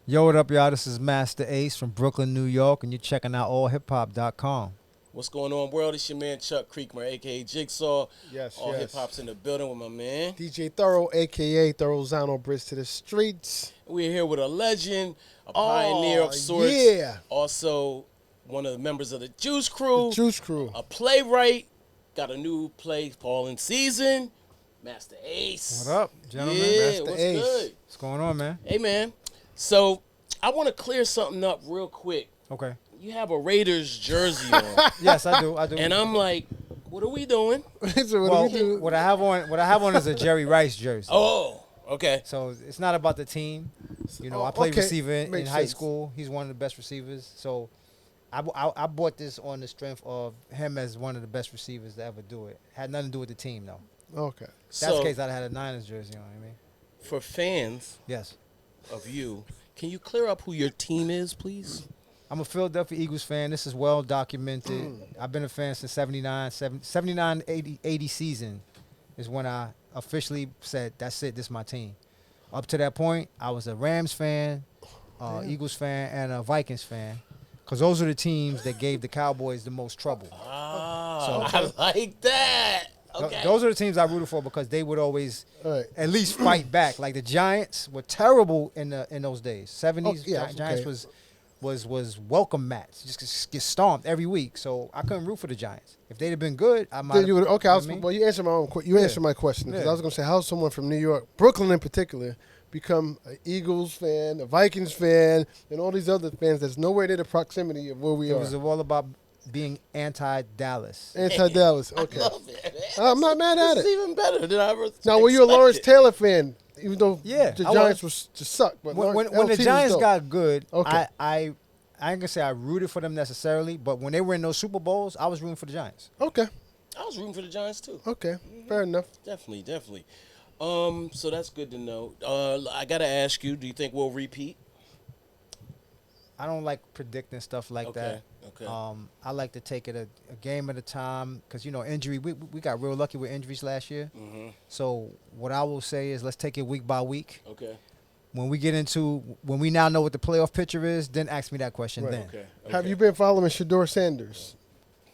Yo, what up, y'all? This is Masta Ace from Brooklyn, New York, and you're checking out allhiphop.com. What's going on, world? It's your man Chuck Creekmur, a.k.a. Jigsaw. Yes, All yes. hip-hop's in the building with my man. DJ Thoro, a.k.a. Thorozano, Bridge to the Streets. We're here with a legend, a pioneer of sorts. Yeah. Also, one of the members of the Juice Crew. The Juice Crew. A playwright. Got a new play, Fall in Season. Masta Ace. What up, gentlemen? Yeah, Masta what's Ace. good? What's going on, man? Hey, man. So, I want to clear something up real quick. Okay. You have a Raiders jersey on. Yes, I do. And I'm like, what are we doing? So what Well, do we do? what I have on is a Jerry Rice jersey. Oh, okay. So it's not about the team. You know, I played okay. receiver in Makes high sense. school. He's one of the best receivers. So I bought this on the strength of him as one of the best receivers to ever do it. Had nothing to do with the team, though. Okay. If that's So, the case, I'd have had a Niners jersey on. You know what I mean? for fans Yes. of you, can you clear up who your team is, please? I'm a Philadelphia Eagles fan. This is well documented. I've been a fan since 79, 80 season is when I officially said, that's it, this is my team. Up to that point, I was a Rams fan, Eagles fan, and a Vikings fan. Because those are the teams that gave the Cowboys the most trouble. Ah, I like that. Okay. Those are the teams I rooted for because they would always All right. at least fight back. Like the Giants were terrible in those days. 70s, yeah, Giants okay. was welcome mats. Just get stomped every week. So I couldn't root for the Giants. If they'd have been good, I might. Then you would, okay, know what I mean? well, you answered my own. You answered my question because Yeah. I was going to say, how's someone from New York, Brooklyn in particular, become an Eagles fan, a Vikings fan, and all these other fans that's nowhere near the proximity of where we It are? was all about being anti-Dallas. Anti-Dallas. Okay. I love it. I'm not mad at This it. is even better than I ever Now, were you a Lawrence expected. Taylor fan? Even though Yeah, the I Giants was. was just suck, but When LT the was Giants dope. got good, Okay. I ain't gonna say I rooted for them necessarily, but when they were in those Super Bowls, I was rooting for the Giants. Okay, I was rooting for the Giants too. okay, fair enough. Definitely. So that's good to know. I gotta ask you, do you think we'll repeat? I don't like predicting stuff like that. Okay. I like to take it a game at a time because, you know, injury. We got real lucky with injuries last year. Mm-hmm. So what I will say is let's take it week by week. Okay. When we now know what the playoff picture is, then ask me that question Right. then. Okay. Have you been following Shedeur Sanders?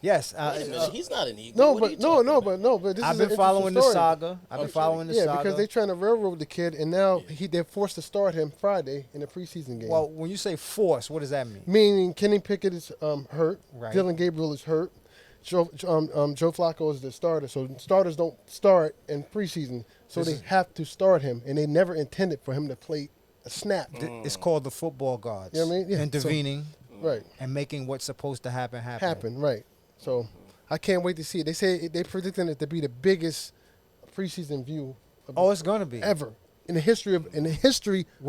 Yes. Wait a minute, he's not an Eagle. No, What are you but talking about? But this I've is been an following interesting the story. saga. I've been Okay. following the Yeah, saga. because they're trying to railroad the kid, and now they're forced to start him Friday in a preseason game. Well, when you say force, what does that mean? Meaning Kenny Pickett is hurt, Right. Dylan Gabriel is hurt, Joe Flacco is the starter, so starters don't start in preseason, so This they is- have to start him, and they never intended for him to play a snap. It's called the football gods. You know what I mean? Yeah, so- Intervening Right, and making what's supposed to happen. right. So I can't wait to see it. They say they predicting it to be the biggest preseason view of Oh, it's gonna be. ever in the history of When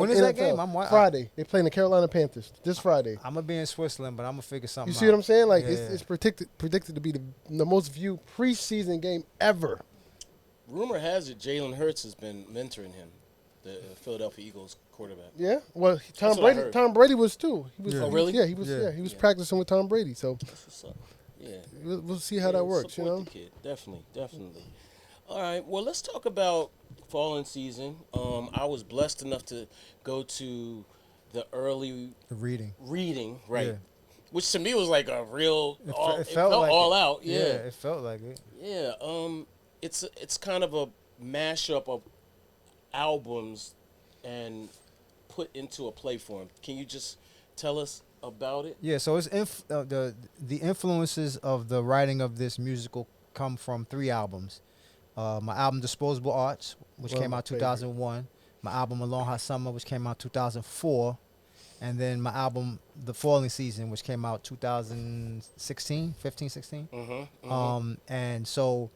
of is that NFL. game? Friday. They playing the Carolina Panthers this Friday. I'm gonna be in Switzerland, but I'm gonna figure something You out. see what I'm saying? Like Yeah. it's predicted to be the most viewed preseason game ever. Rumor has it Jalen Hurts has been mentoring him, the Philadelphia Eagles quarterback. Yeah. Well, That's what I heard. Tom Brady was too. He was. Yeah. Oh, really? Yeah, he was. Yeah. Yeah, he was Yeah. practicing with Tom Brady. So That's what's up. Yeah. we'll see how that works. You Support know. the kid. Definitely. All right. Well, let's talk about fall and season. I was blessed enough to go to the early The reading. reading, right? Yeah. Which to me was like a real. It felt felt like all it. out. Yeah. it felt like it. Yeah. It's kind of a mashup of albums and put into a play form. Can you just tell us about it? Yeah, so it's the influences of the writing of this musical come from 3 albums. My album Disposable Arts, which One of came my out 2001. My album A Long Hot Summer, which came out 2004. And then my album The Falling Season, which came out 2016, 15, 16. And so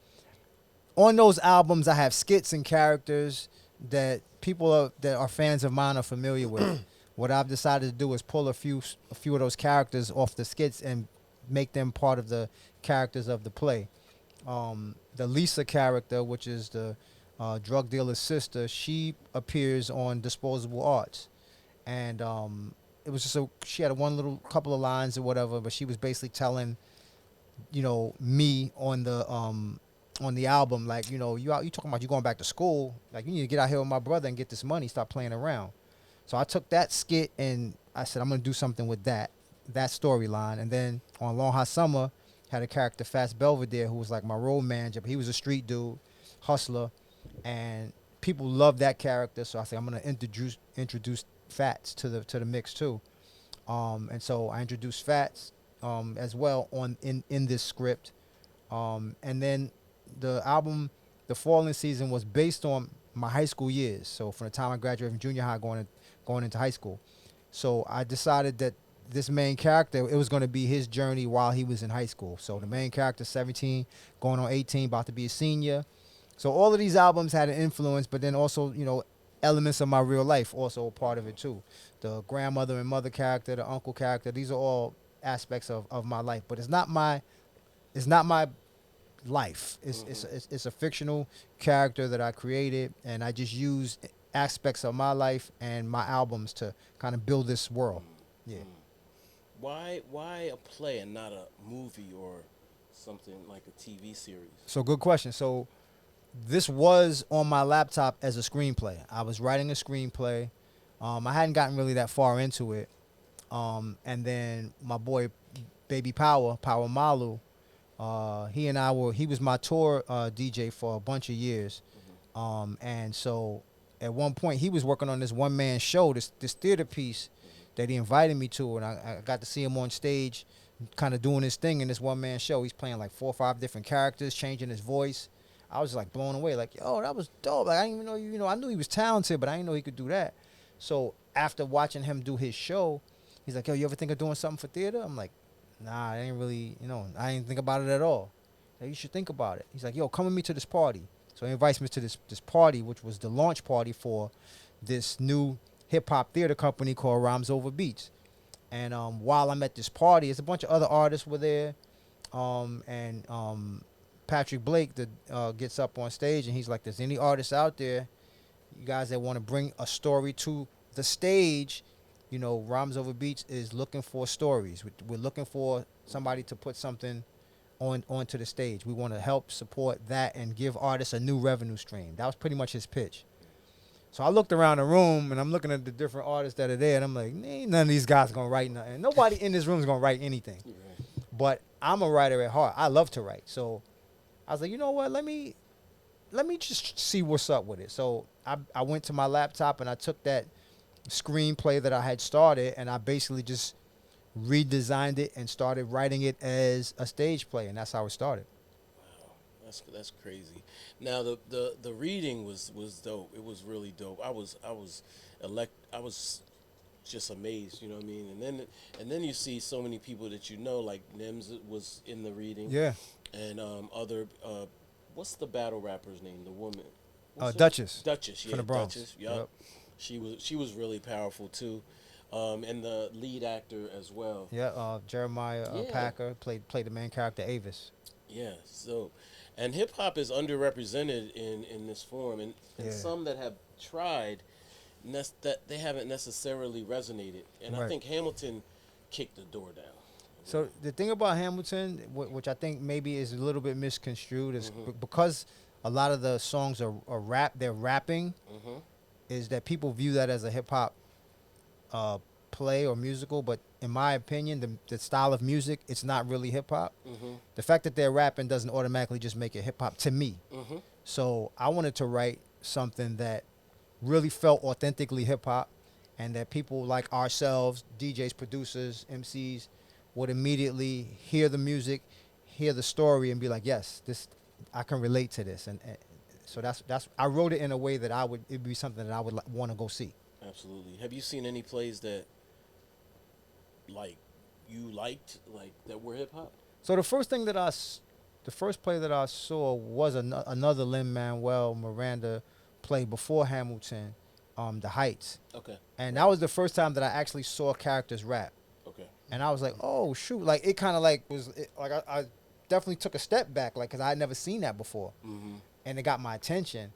on those albums, I have skits and characters that that are fans of mine are familiar with. What I've decided to do is pull a few of those characters off the skits and make them part of the characters of the play. The Lisa character, which is the drug dealer's sister, she appears on Disposable Arts, and it was just she had one little couple of lines or whatever, but she was basically telling, you know, me on the album, like, you know, you talking about you going back to school, like you need to get out here with my brother and get this money, stop playing around. So I took that skit and I said I'm gonna do something with that storyline. And then on Long Hot Summer, had a character Fats Belvedere who was like my road manager, but he was a street dude, hustler, and people loved that character. So I said I'm gonna introduce Fats to the mix too. And so I introduced Fats as well in this script. And then the album, The Falling Season, was based on my high school years. So from the time I graduated from junior high going into high school. So I decided that this main character, it was going to be his journey while he was in high school. So the main character, 17, going on 18, about to be a senior. So all of these albums had an influence, but then also, elements of my real life also a part of it too. The grandmother and mother character, the uncle character, these are all aspects of my life. But it's not my life. It's a fictional character that I created, and I just use aspects of my life and my albums to kind of build this world. Yeah. Why a play and not a movie or something like a TV series? So good question. So this was on my laptop as a screenplay. I was writing a screenplay. I hadn't gotten really that far into it. And then my boy, Baby Power Malu, he was my tour DJ for a bunch of years. And so at one point he was working on this one-man show, this theater piece that he invited me to, and I got to see him on stage kind of doing his thing in this one-man show. He's playing like 4 or 5 different characters, changing his voice. I was like blown away, like, yo, that was dope. Like, I didn't even know, I knew he was talented, but I didn't know he could do that. So after watching him do his show, he's like, yo, you ever think of doing something for theater? I'm like, nah, I ain't really, I didn't think about it at all. Like, you should think about it. He's like, yo, come with me to this party. So he invites me to this party, which was the launch party for this new hip-hop theater company called Rhymes Over Beats. And while I'm at this party, there's a bunch of other artists were there. Patrick Blake gets up on stage, and he's like, there's any artists out there, you guys that want to bring a story to the stage, Rhymes Over Beats is looking for stories. We're looking for somebody to put something onto the stage. We want to help support that and give artists a new revenue stream. That was pretty much his pitch. So I looked around the room, and I'm looking at the different artists that are there, and I'm like, ain't none of these guys going to write nothing. Nobody in this room is going to write anything. But I'm a writer at heart. I love to write. So I was like, you know what? Let me just see what's up with it. So I went to my laptop, and I took that screenplay that I had started, and I basically just redesigned it and started writing it as a stage play, and that's how it started. Wow, that's crazy. Now the reading was dope. It was really dope. I was just amazed, you know what I mean? And then you see so many people that like Nims was in the reading. Yeah. And other what's the battle rapper's name? The woman. Duchess. Duchess, yeah. From the Bronx. Duchess, yep. She was really powerful too. And the lead actor as well. Yeah, Jeremiah Packer played the main character, Avis. Yeah, so, and hip hop is underrepresented in this form, and some that have tried, that they haven't necessarily resonated. And Right. I think Hamilton kicked the door down. So the thing about Hamilton, which I think maybe is a little bit misconstrued, is because a lot of the songs are they're rapping, is that people view that as a hip hop play or musical, but in my opinion, the style of music, it's not really hip hop. The fact that they're rapping doesn't automatically just make it hip hop to me. So I wanted to write something that really felt authentically hip hop, and that people like ourselves, DJs, producers, MCs, would immediately hear the music, hear the story, and be like, yes, I can relate to this. And so that's I wrote it in a way that it'd be something that I would want to go see. Absolutely. Have you seen any plays that you liked, that were hip hop? So the first play that I saw was another Lin-Manuel Miranda play before Hamilton, The Heights. Okay. And that was the first time that I actually saw characters rap. Okay. And I was like, oh shoot, it kind of I definitely took a step back, because I had never seen that before, and it got my attention,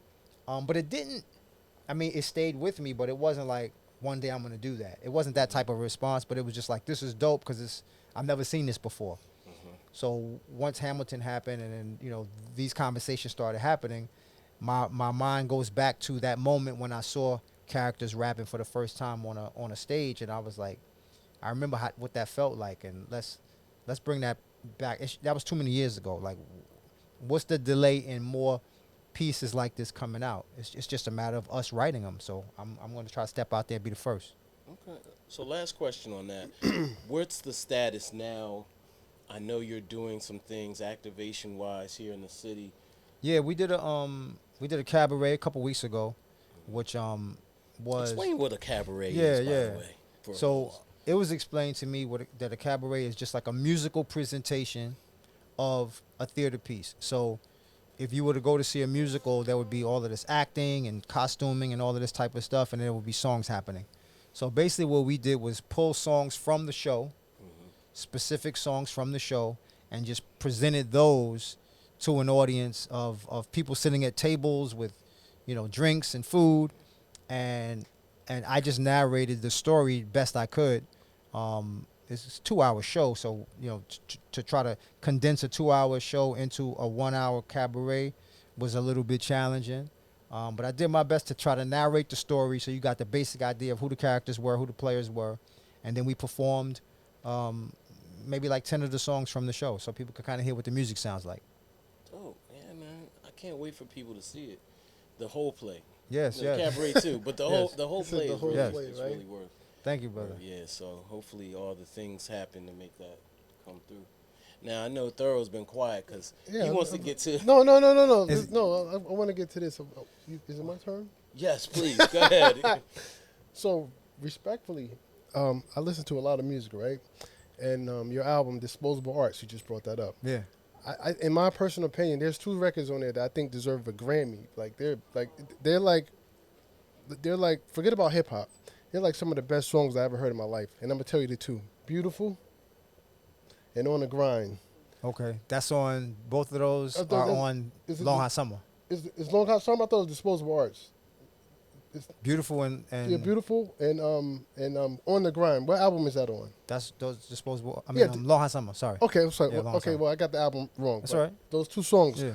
but it didn't. I mean, it stayed with me, but it wasn't like one day I'm gonna do that. It wasn't that type of response, but it was just like, this is dope because I've never seen this before. So once Hamilton happened, and then these conversations started happening, my mind goes back to that moment when I saw characters rapping for the first time on a stage, and I was like, I remember what that felt like, and let's bring that back. That was too many years ago. Like, what's the delay in more pieces like this coming out? It's just a matter of us writing them. So I'm going to try to step out there and be the first. Okay. So last question on that. What's the status now? I know you're doing some things activation-wise here in the city. Yeah, we did a cabaret a couple weeks ago, which was Explain what a cabaret is, by the way. So it was explained to me that a cabaret is just like a musical presentation of a theater piece. So if you were to go to see a musical, there would be all of this acting and costuming and all of this type of stuff, and there would be songs happening. So basically what we did was pull songs from the show, specific songs from the show, and just presented those to an audience of people sitting at tables with, drinks and food, and I just narrated the story best I could. It's a 2-hour show, so to try to condense a 2-hour show into a 1-hour cabaret was a little bit challenging. But I did my best to try to narrate the story, so you got the basic idea of who the characters were, who the players were, and then we performed maybe like 10 of the songs from the show, so people could kind of hear what the music sounds like. Oh, yeah, man! I can't wait for people to see it. The whole play. Yes, the yes. cabaret too, but the whole play is really, it's really worth. Thank you, brother. Yeah, so hopefully all the things happen to make that come through. Now I know Thoro's been quiet because he wants to get to. No. I want to get to this. Is it my turn? Yes, please go ahead. So respectfully, I listen to a lot of music, right? And your album, Disposable Arts, you just brought that up. Yeah. I in my personal opinion, there's 2 records on there that I think deserve a Grammy. Like they're like forget about hip hop. They're like some of the best songs I ever heard in my life. And I'm gonna tell you the 2: Beautiful and On the Grind. Okay, that's on both of those are on Long Hot Summer. Is Long Hot Summer? I thought it was Disposable Arts. Beautiful and yeah, Beautiful and On the Grind. What album is that on? That's those Disposable. I Yeah, mean, Long Hot Summer. Sorry. Okay, I'm sorry. Yeah, Okay, well I got the album wrong. That's all right. Those 2 songs. Yeah.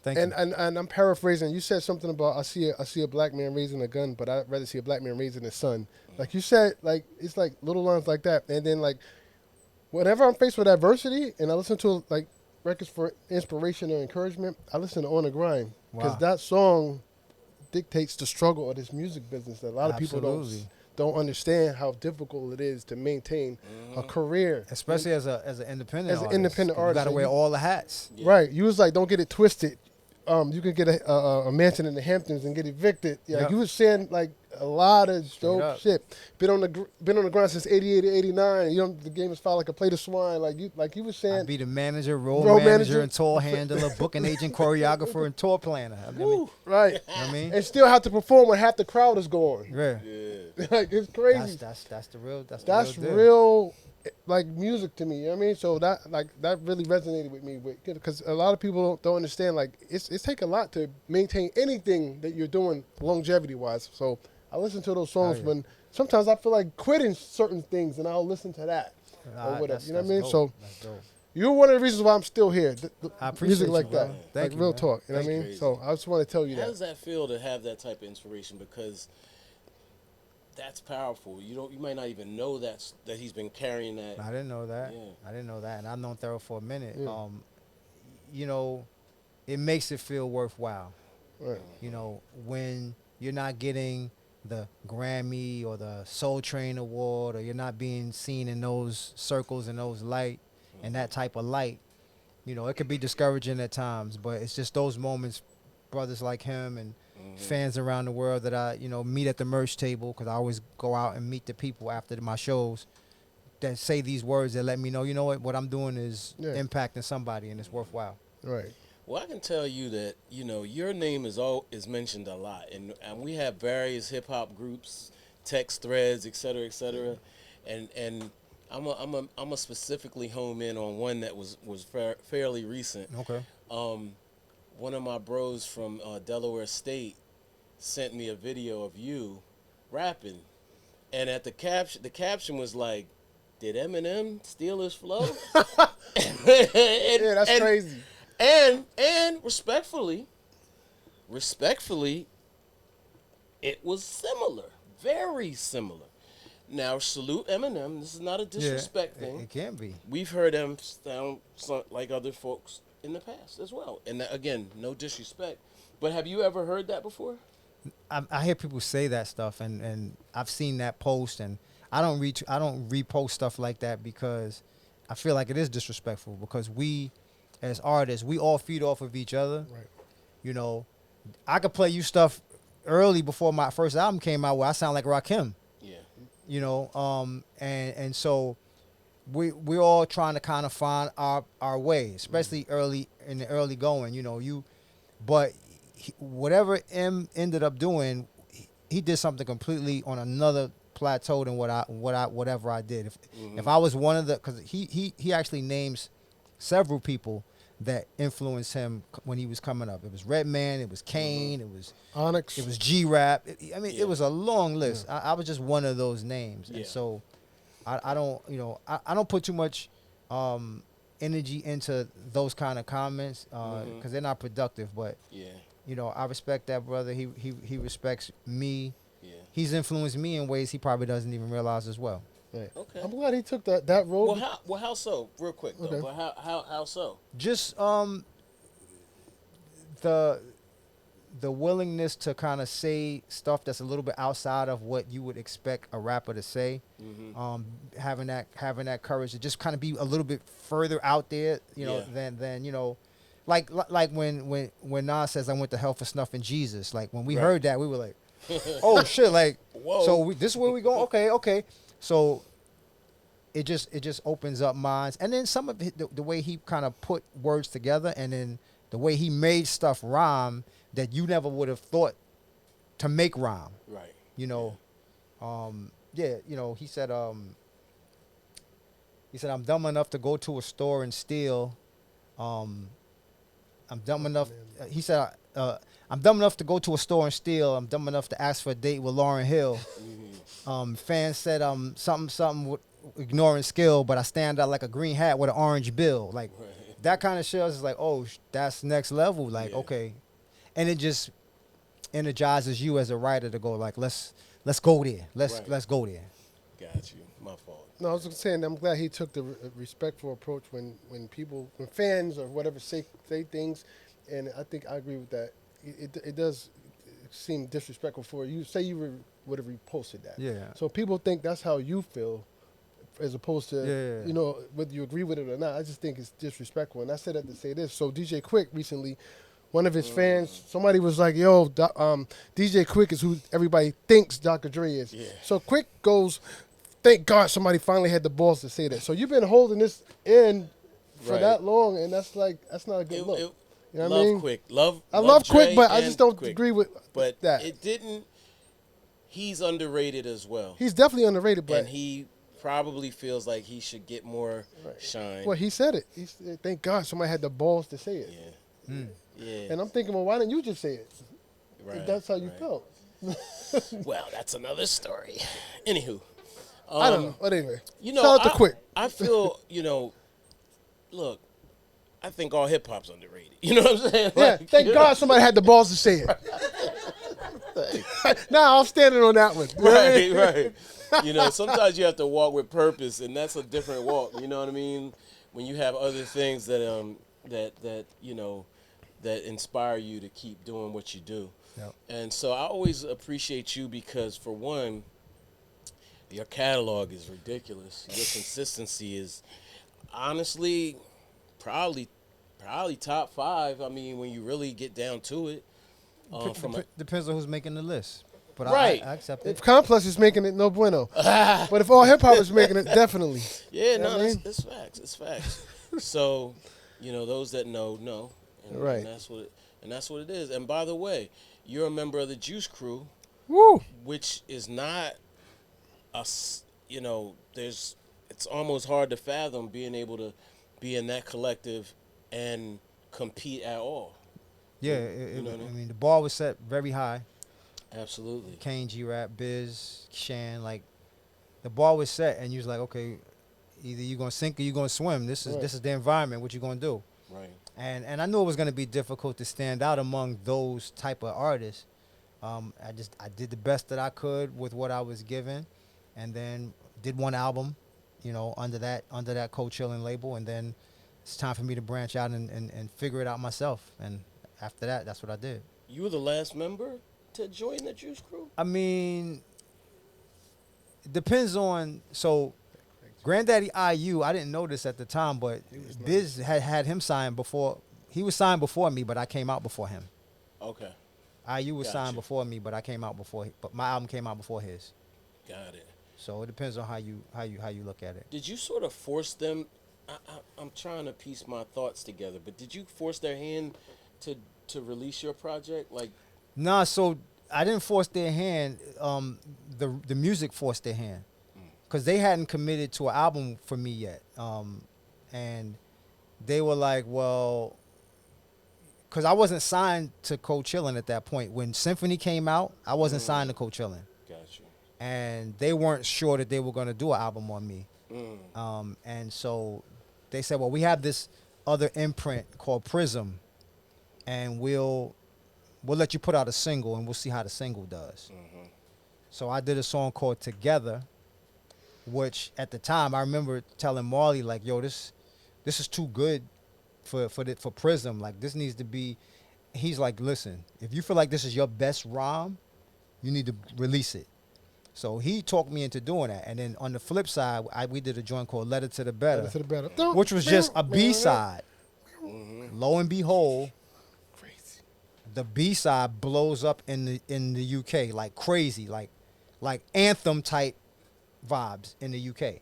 Thank you. And I'm paraphrasing. You said something about I see a black man raising a gun, but I'd rather see a black man raising his son. Like you said, like it's like little lines like that. And then like whenever I'm faced with adversity and I listen to like records for inspiration or encouragement, I listen to On the Grind because that song dictates the struggle of this music business that a lot of people don't understand how difficult it is to maintain a career, especially as an independent artist. Independent artist, you got to wear all the hats. Yeah. Right. You was like, don't get it twisted. You could get a mansion in the Hamptons and get evicted. Yeah, you was saying like a lot of dope shit. Been on the grind since '88 to '89. The game is filed like a plate of swine. Like you was saying. I'd be the manager, role manager, and tour handler, booking agent, choreographer, and tour planner. I mean, right. You know what I mean? And still have to perform when half the crowd is gone. Yeah. Like it's crazy. That's the real. That's real. Like music to me, you know what I mean? So that really resonated with me, because a lot of people don't understand. Like it's take a lot to maintain anything that you're doing longevity wise. So I listen to those songs when sometimes I feel like quitting certain things, and I'll listen to that or whatever. You know what I mean? Dope. So that's dope. You're one of the reasons why I'm still here. I appreciate music like that, Thank like you, real man. talk. You know what I mean? Crazy. So I just want to tell you How that. does that feel to have that type of inspiration? Because that's powerful. You might not even know that he's been carrying that. I didn't know that. Yeah. I didn't know that, and I've known Thoro for a minute. Yeah. It makes it feel worthwhile. Right. When you're not getting the Grammy or the Soul Train Award, or you're not being seen in those circles and those light and that type of light, it could be discouraging at times. But it's just those moments, brothers like him and fans around the world that I, meet at the merch table, because I always go out and meet the people after my shows that say these words that let me know, what I'm doing is impacting somebody and it's worthwhile. Right. Well, I can tell you that your name is mentioned a lot, and we have various hip hop groups, text threads, et cetera, and I'm a specifically home in on one that was fairly recent. Okay. One of my bros from Delaware State sent me a video of you rapping, and at the caption was like, "Did Eminem steal his flow?" Yeah, that's crazy. And respectfully, it was similar, very similar. Now, salute Eminem. This is not a disrespect thing. It can be. We've heard him sound like other folks in the past as well. And again, no disrespect. But have you ever heard that before? I hear people say that stuff, and I've seen that post, and I don't repost stuff like that because I feel like it is disrespectful, because we, as artists, we all feed off of each other. Right. You know, I could play you stuff early before my first album came out where I sound like Rakim. Yeah. You know, and so we're all trying to kind of find our way, especially early in the early going. You know, but whatever M ended up doing, he did something completely on another plateau than whatever I did. If I was one of the, because he actually names several people that influenced him when he was coming up. It was Redman, it was Kane, it was Onyx, it was G-Rap. It was a long list. I was just one of those names, and so I don't, I don't put too much energy into those kind of comments because they're not productive. But I respect that brother. He respects me. Yeah. He's influenced me in ways he probably doesn't even realize as well. Right. Okay. I'm glad he took that road. Well, how so? Real quick though. Okay. But how so? Just the willingness to kind of say stuff that's a little bit outside of what you would expect a rapper to say. Having that courage to just kind of be a little bit further out there, than like when Nas says I went to hell for snuffing Jesus. Like when we heard that, we were like, oh shit, like whoa. So this is where we go. Okay. So it just opens up minds, and then some of it, the way he kind of put words together, and then the way he made stuff rhyme that you never would have thought to make rhyme. Right. He said I'm dumb enough to go to a store and steal. I'm dumb enough. He said I'm dumb enough to go to a store and steal. I'm dumb enough to ask for a date with Lauryn Hill. Fans said something with ignoring skill, but I stand out like a green hat with an orange bill. Like that kind of shit is like, oh, that's next level. Like okay, and it just energizes you as a writer to go like, let's go there. Let's go there. Got you. My fault. No, I was just saying I'm glad he took the respectful approach when fans or whatever say things, and I think I agree with that. It does seem disrespectful for you. Say you would have reposted that. Yeah. So people think that's how you feel, as opposed to whether you agree with it or not. I just think it's disrespectful, and I said that to say this. So DJ Quick recently, one of his fans, somebody was like, "Yo, DJ Quick is who everybody thinks Dr. Dre is." Yeah. So Quick goes, "Thank God somebody finally had the balls to say that." So you've been holding this in for that long, and that's not a good look. You know what I mean? Quick. I love Quick, but I just don't agree with that. It didn't. He's underrated as well. He's definitely underrated, but and he probably feels like he should get more shine. Well, he said it. He said, "Thank God somebody had the balls to say it." Yeah. Yeah. And I'm thinking, well, why didn't you just say it? Right. If that's how you felt. Well, that's another story. Anywho. I don't know. But anyway, shout out to Quick. I feel, look, I think all hip hop's underrated. You know what I'm saying? Yeah. Thank God somebody had the balls to say it. Nah, I'm standing on that one. Right. Sometimes you have to walk with purpose, and that's a different walk. You know what I mean? When you have other things that that inspire you to keep doing what you do. Yep. And so I always appreciate you because, for one, your catalog is ridiculous. Your consistency is honestly probably top 5. I mean, when you really get down to it. Depends on who's making the list. But right. I accept it. If Complex is making it, no bueno. But if all hip hop is making it, definitely. Yeah, it's facts. It's facts. So, those that know. And, right. And that's what it is. And by the way, you're a member of the Juice Crew. Woo. Which is not it's almost hard to fathom being able to be in that collective and compete at all. Yeah, I mean, the bar was set very high. Absolutely. Kane, G-Rap, Biz, Shan, like the bar was set, and you was like, okay, either you're gonna sink or you're gonna swim. This is the environment. What you gonna do? Right. And I knew it was gonna be difficult to stand out among those type of artists, I did the best that I could with what I was given, and then did one album, under that Cold Chillin' label, and then it's time for me to branch out and figure it out myself. And after that, that's what I did. You were the last member to join the Juice Crew? I mean, it depends on Granddaddy IU. I didn't know this at the time, but Biz had him signed before. He was signed before me, but I came out before him. Okay. IU was signed before me, but I came out before. But my album came out before his. Got it. So it depends on how you look at it. Did you sort of force them? I'm trying to piece my thoughts together, but did you force their hand to release your project? Like, Nah, so I didn't force their hand. The music forced their hand, because they hadn't committed to an album for me yet. And they were like, well, because I wasn't signed to Cold Chillin' at that point. When Symphony came out, I wasn't signed to Cold Chillin'. Gotcha. And they weren't sure that they were going to do an album on me. And so they said, well, we have this other imprint called Prism, and we'll let you put out a single, and we'll see how the single does. So I did a song called Together, which at the time I remember telling Marley, like, yo, this is too good for Prism. Like, this needs to be. He's like, listen, if you feel like this is your best rhyme, you need to release it. So he talked me into doing that. And then on the flip side, we did a joint called Letter to the Better, which was just a B-side. Lo and behold, the B-side blows up in the UK like crazy, like anthem type vibes in the UK.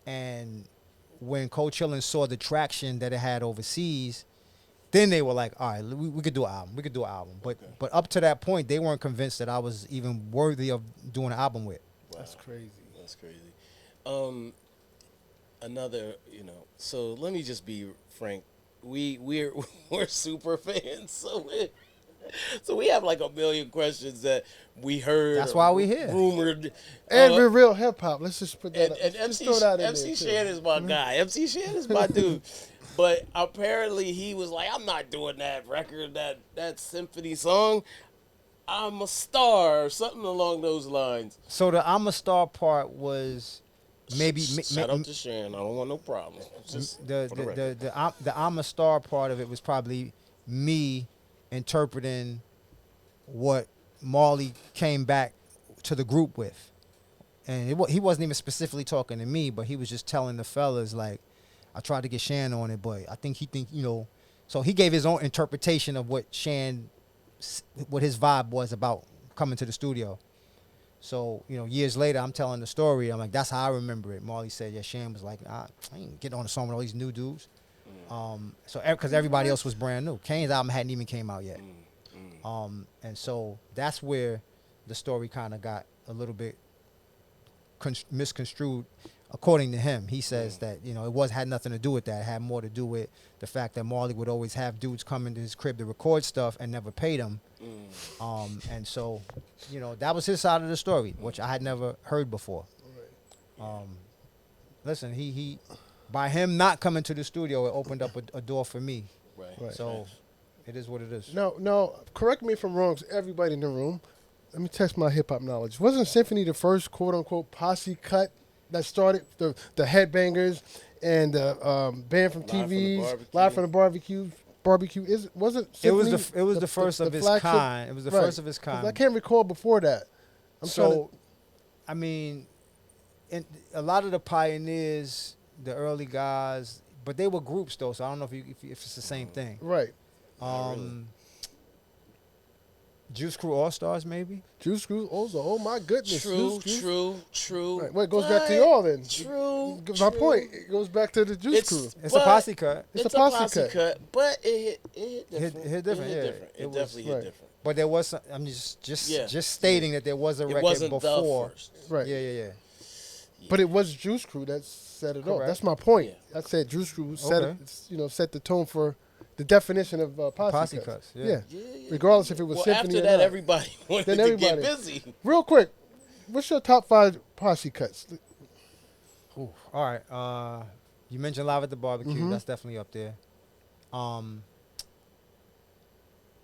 And when Cold Chillin' saw the traction that it had overseas, then they were like, all right, we could do an album. But up to that point, they weren't convinced that I was even worthy of doing an album with. Wow. That's crazy. Another, so let me just be frank. We're super fans, so we have like a million questions that we heard. That's why we here. Rumored. And we're real hip hop. Let's just put that. And MC Shan is my guy. MC Shan is my dude. But apparently he was like, I'm not doing that record, that Symphony song. I'm a star, or something along those lines. So the I'm a star part was maybe shout out to Shan. I don't want no problems. Just the I'm a star part of it was probably me interpreting what Marley came back to the group with, and he wasn't even specifically talking to me, but he was just telling the fellas, like, I tried to get Shan on it, but I think so he gave his own interpretation of what his vibe was about coming to the studio. So, years later, I'm telling the story. I'm like, that's how I remember it. Marley said, yeah, Shan was like, I ain't getting on the song with all these new dudes. So because everybody else was brand new. Kane's album hadn't even came out yet. And so that's where the story kind of got a little bit misconstrued. According to him, he says that it had nothing to do with that. It had more to do with the fact that Marley would always have dudes come into his crib to record stuff and never paid him. And so, that was his side of the story, which I had never heard before. Listen, he by him not coming to the studio, it opened up a door for me. Right. So it is what it is. No, correct me if I'm wrong, 'cause everybody in the room. Let me test my hip hop knowledge. Wasn't Symphony the first quote unquote posse cut that started the Headbangers and the band from TVs, Live from the Barbecue? Wasn't Symphony it was the first of its kind. It was the first of its kind. I can't recall before that. I mean, a lot of the pioneers, the early guys, but they were groups though, so I don't know if it's the same thing. Right. Really. Juice Crew All Stars, maybe. Juice Crew, oh my goodness. True. Right. Well, it goes back to y'all then. True. My point. It goes back to the Juice Crew. It's a posse cut. It's a posse cut. But it hit different. Hit different. It definitely hit different. But there was I'm just stating that there was a record wasn't before. The first. Right. Yeah. But it was Juice Crew that set it off. That's my point. I said Juice Crew set the tone for the definition of posse cuts. Yeah. Regardless if it was Symphony after or that, not. everybody wanted to get busy. Real quick, what's your top 5 posse cuts? Ooh, all right. You mentioned Live at the Barbecue. That's definitely up there.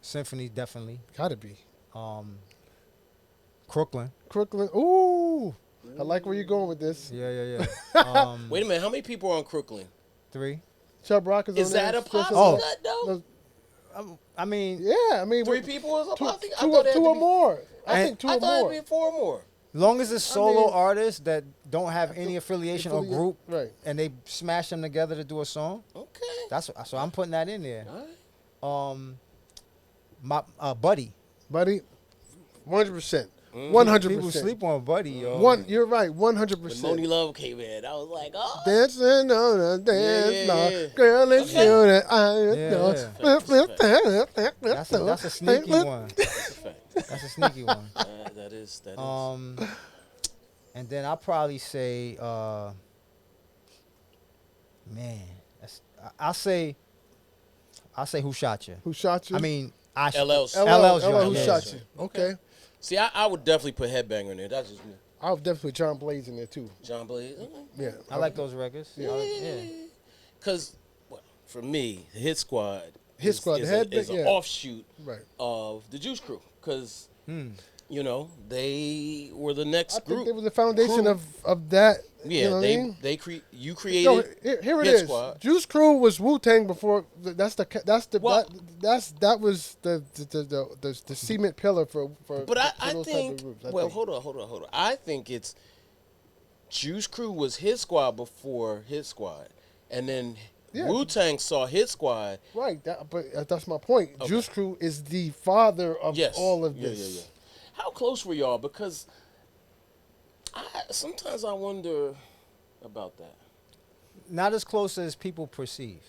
Symphony, definitely. Gotta be. Crooklyn. Crooklyn. Ooh, I like where you're going with this. Yeah. Wait a minute, how many people are on Crooklyn? 3. Chubb Rock is Is on there. that a Just posse Oh. cut though? I mean, Yeah, I mean, 3 people is a posse? I two thought it had or to be- more. I And- think 2 I or thought more. it'd be 4 more. long as it's solo mean- artists that don't have any affiliation or group, Right. and they smash them together to do a song, Okay. that's so I'm putting that in there. All right. My Buddy. Buddy, 100%. Mm-hmm. 100%. People sleep on Buddy, yo. You're right, When 100%. Moni Love came in, I was like, oh. Dancing on the dance floor, yeah. girl, it's Okay. you that I Yeah, know. That's a sneaky one. That's a fact. That's a sneaky one. That is. And then I'll probably say, I'll say Who Shot You. Who shot you? I mean, LL's. LL's LL, who joint, shot yeah. you? Okay. See, I would definitely put Headbanger in there. That's just me. I'll definitely John Blaze in there too. John Blaze. Yeah. I like those records. Yeah. Yeah. Because, well, for me, the Hit Squad Hit Squad, is, the Headbang- is an yeah. offshoot Right. of the Juice Crew. Because, Hmm. you know, they were the next I group. think they was the foundation Crew. of that. Yeah, you know what I mean? you No, created here it Hit is. Squad. Juice Crew was Wu-Tang before. Well- That was the cement pillar for. But for I those think, type of groups, I well, think. hold on. I think it's Juice Crew was Hit Squad before Hit Squad. And then Yeah. Wu-Tang saw Hit Squad. Right, but that's my point. Okay. Juice Crew is the father of Yes. all of Yeah, this. yeah. How close were y'all? Because sometimes I wonder about that. Not as close as people perceive.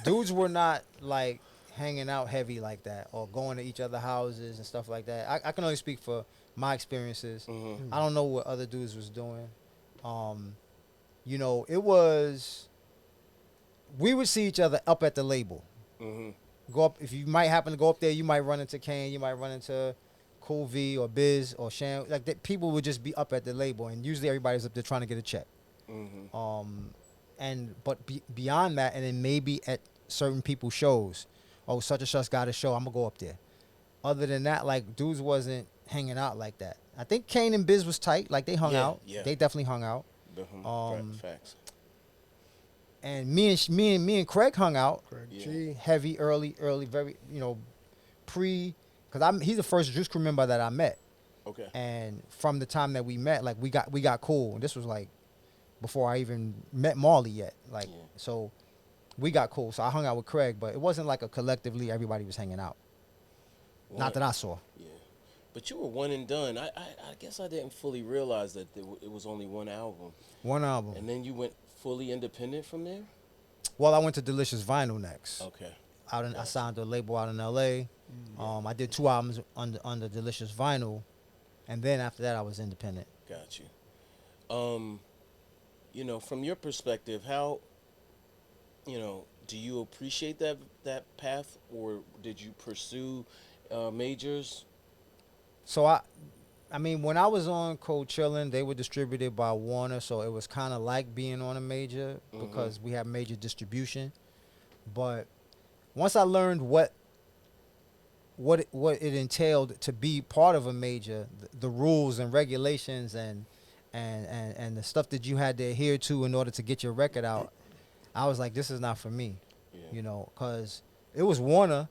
Dudes were not like hanging out heavy like that or going to each other's houses and stuff like that. I can only speak for my experiences. I don't know what other dudes was doing. You know, it was, we would see each other up at the label. Go up, if you might happen to go up there, you might run into Kane, you might run into Cool V or Biz or Shan. Like that, people would just be up at the label, and usually everybody's up there trying to get a check. Beyond that, and then maybe at certain people's shows, oh, such and such got a show, I'm gonna go up there. Other than that, like dudes wasn't hanging out like that. I think Kane and Biz was tight, like they hung out. Yeah. They definitely hung out. Facts. And me and Craig hung out. Craig Yeah. G. Heavy, early, very, you know, because he's the first Juice Crew member that I met. Okay. And from the time that we met, like we got cool. And this was like before I even met Marley yet. Like so, we got cool. So I hung out with Craig, but it wasn't like a collectively everybody was hanging out. Not that I saw. Yeah. But you were one and done. I guess I didn't fully realize that it was only one album. One album. And then you went fully independent from there? Well, I went to Delicious Vinyl next. Okay. I signed a label out in L.A. I did 2 albums under Delicious Vinyl, and then after that I was independent. Got you. You know, from your perspective, how, you know, do you appreciate that path, or did you pursue majors? So I mean, when I was on Cold Chillin', they were distributed by Warner, so it was kind of like being on a major because we have major distribution. But once I learned what it entailed to be part of a major, the rules and regulations and the stuff that you had to adhere to in order to get your record out, I was like, this is not for me, you know, because it was Warner,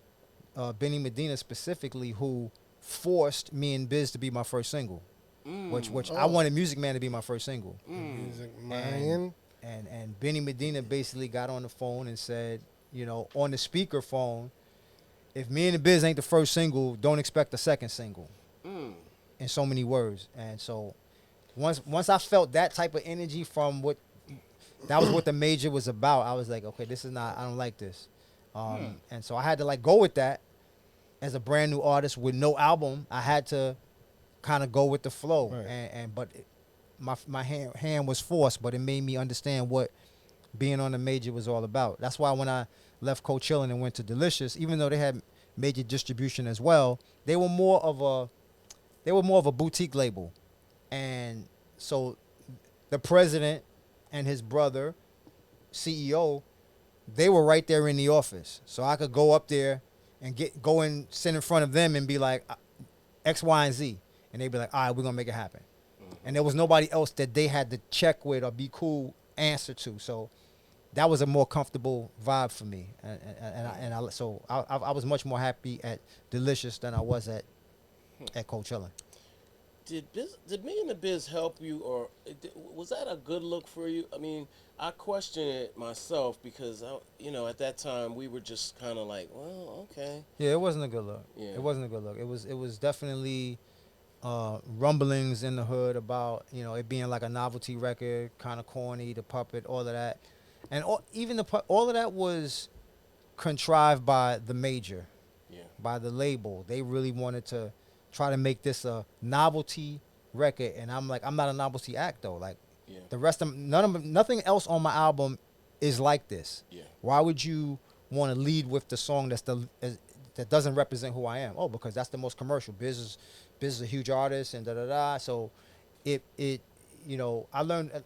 Benny Medina specifically, who forced me and Biz to be my first single, which I wanted Music Man to be my first single. Music Man. And Benny Medina basically got on the phone and said, you know, on the speaker phone, if me and the Biz ain't the first single, don't expect the second single. In so many words. And so once I felt that type of energy from that was what the major was about, I was like, okay, this is not, I don't like this. And so I had to like go with that. As a brand new artist with no album, I had to kind of go with the flow. Right. But my hand was forced, but it made me understand what being on the major was all about. That's why when I left Cold Chillin' and went to Delicious, even though they had major distribution as well, they were more of a boutique label. And so the president and his brother, CEO, they were right there in the office. So I could go up there and go and sit in front of them and be like X, Y, and Z, and they'd be like, all right, we're gonna make it happen. And there was nobody else that they had to check with or be cool answer to. So that was a more comfortable vibe for me, so I was much more happy at Delicious than I was at Coachella. Did Me and the Biz help you, or was that a good look for you? I mean, I question it myself because at that time we were just kind of like, well, okay. Yeah, it wasn't a good look. Yeah. It wasn't a good look. It was definitely rumblings in the hood about it being like a novelty record, kind of corny, the puppet, all of that, and all of that was contrived by the major, by the label. They really wanted to try to make this a novelty record, and I'm like, I'm not a novelty act though. Like, the rest of nothing else on my album is like this. Yeah. Why would you want to lead with the song that doesn't represent who I am? Oh, because that's the most commercial. Biz is a huge artist and da da da. So it I learned a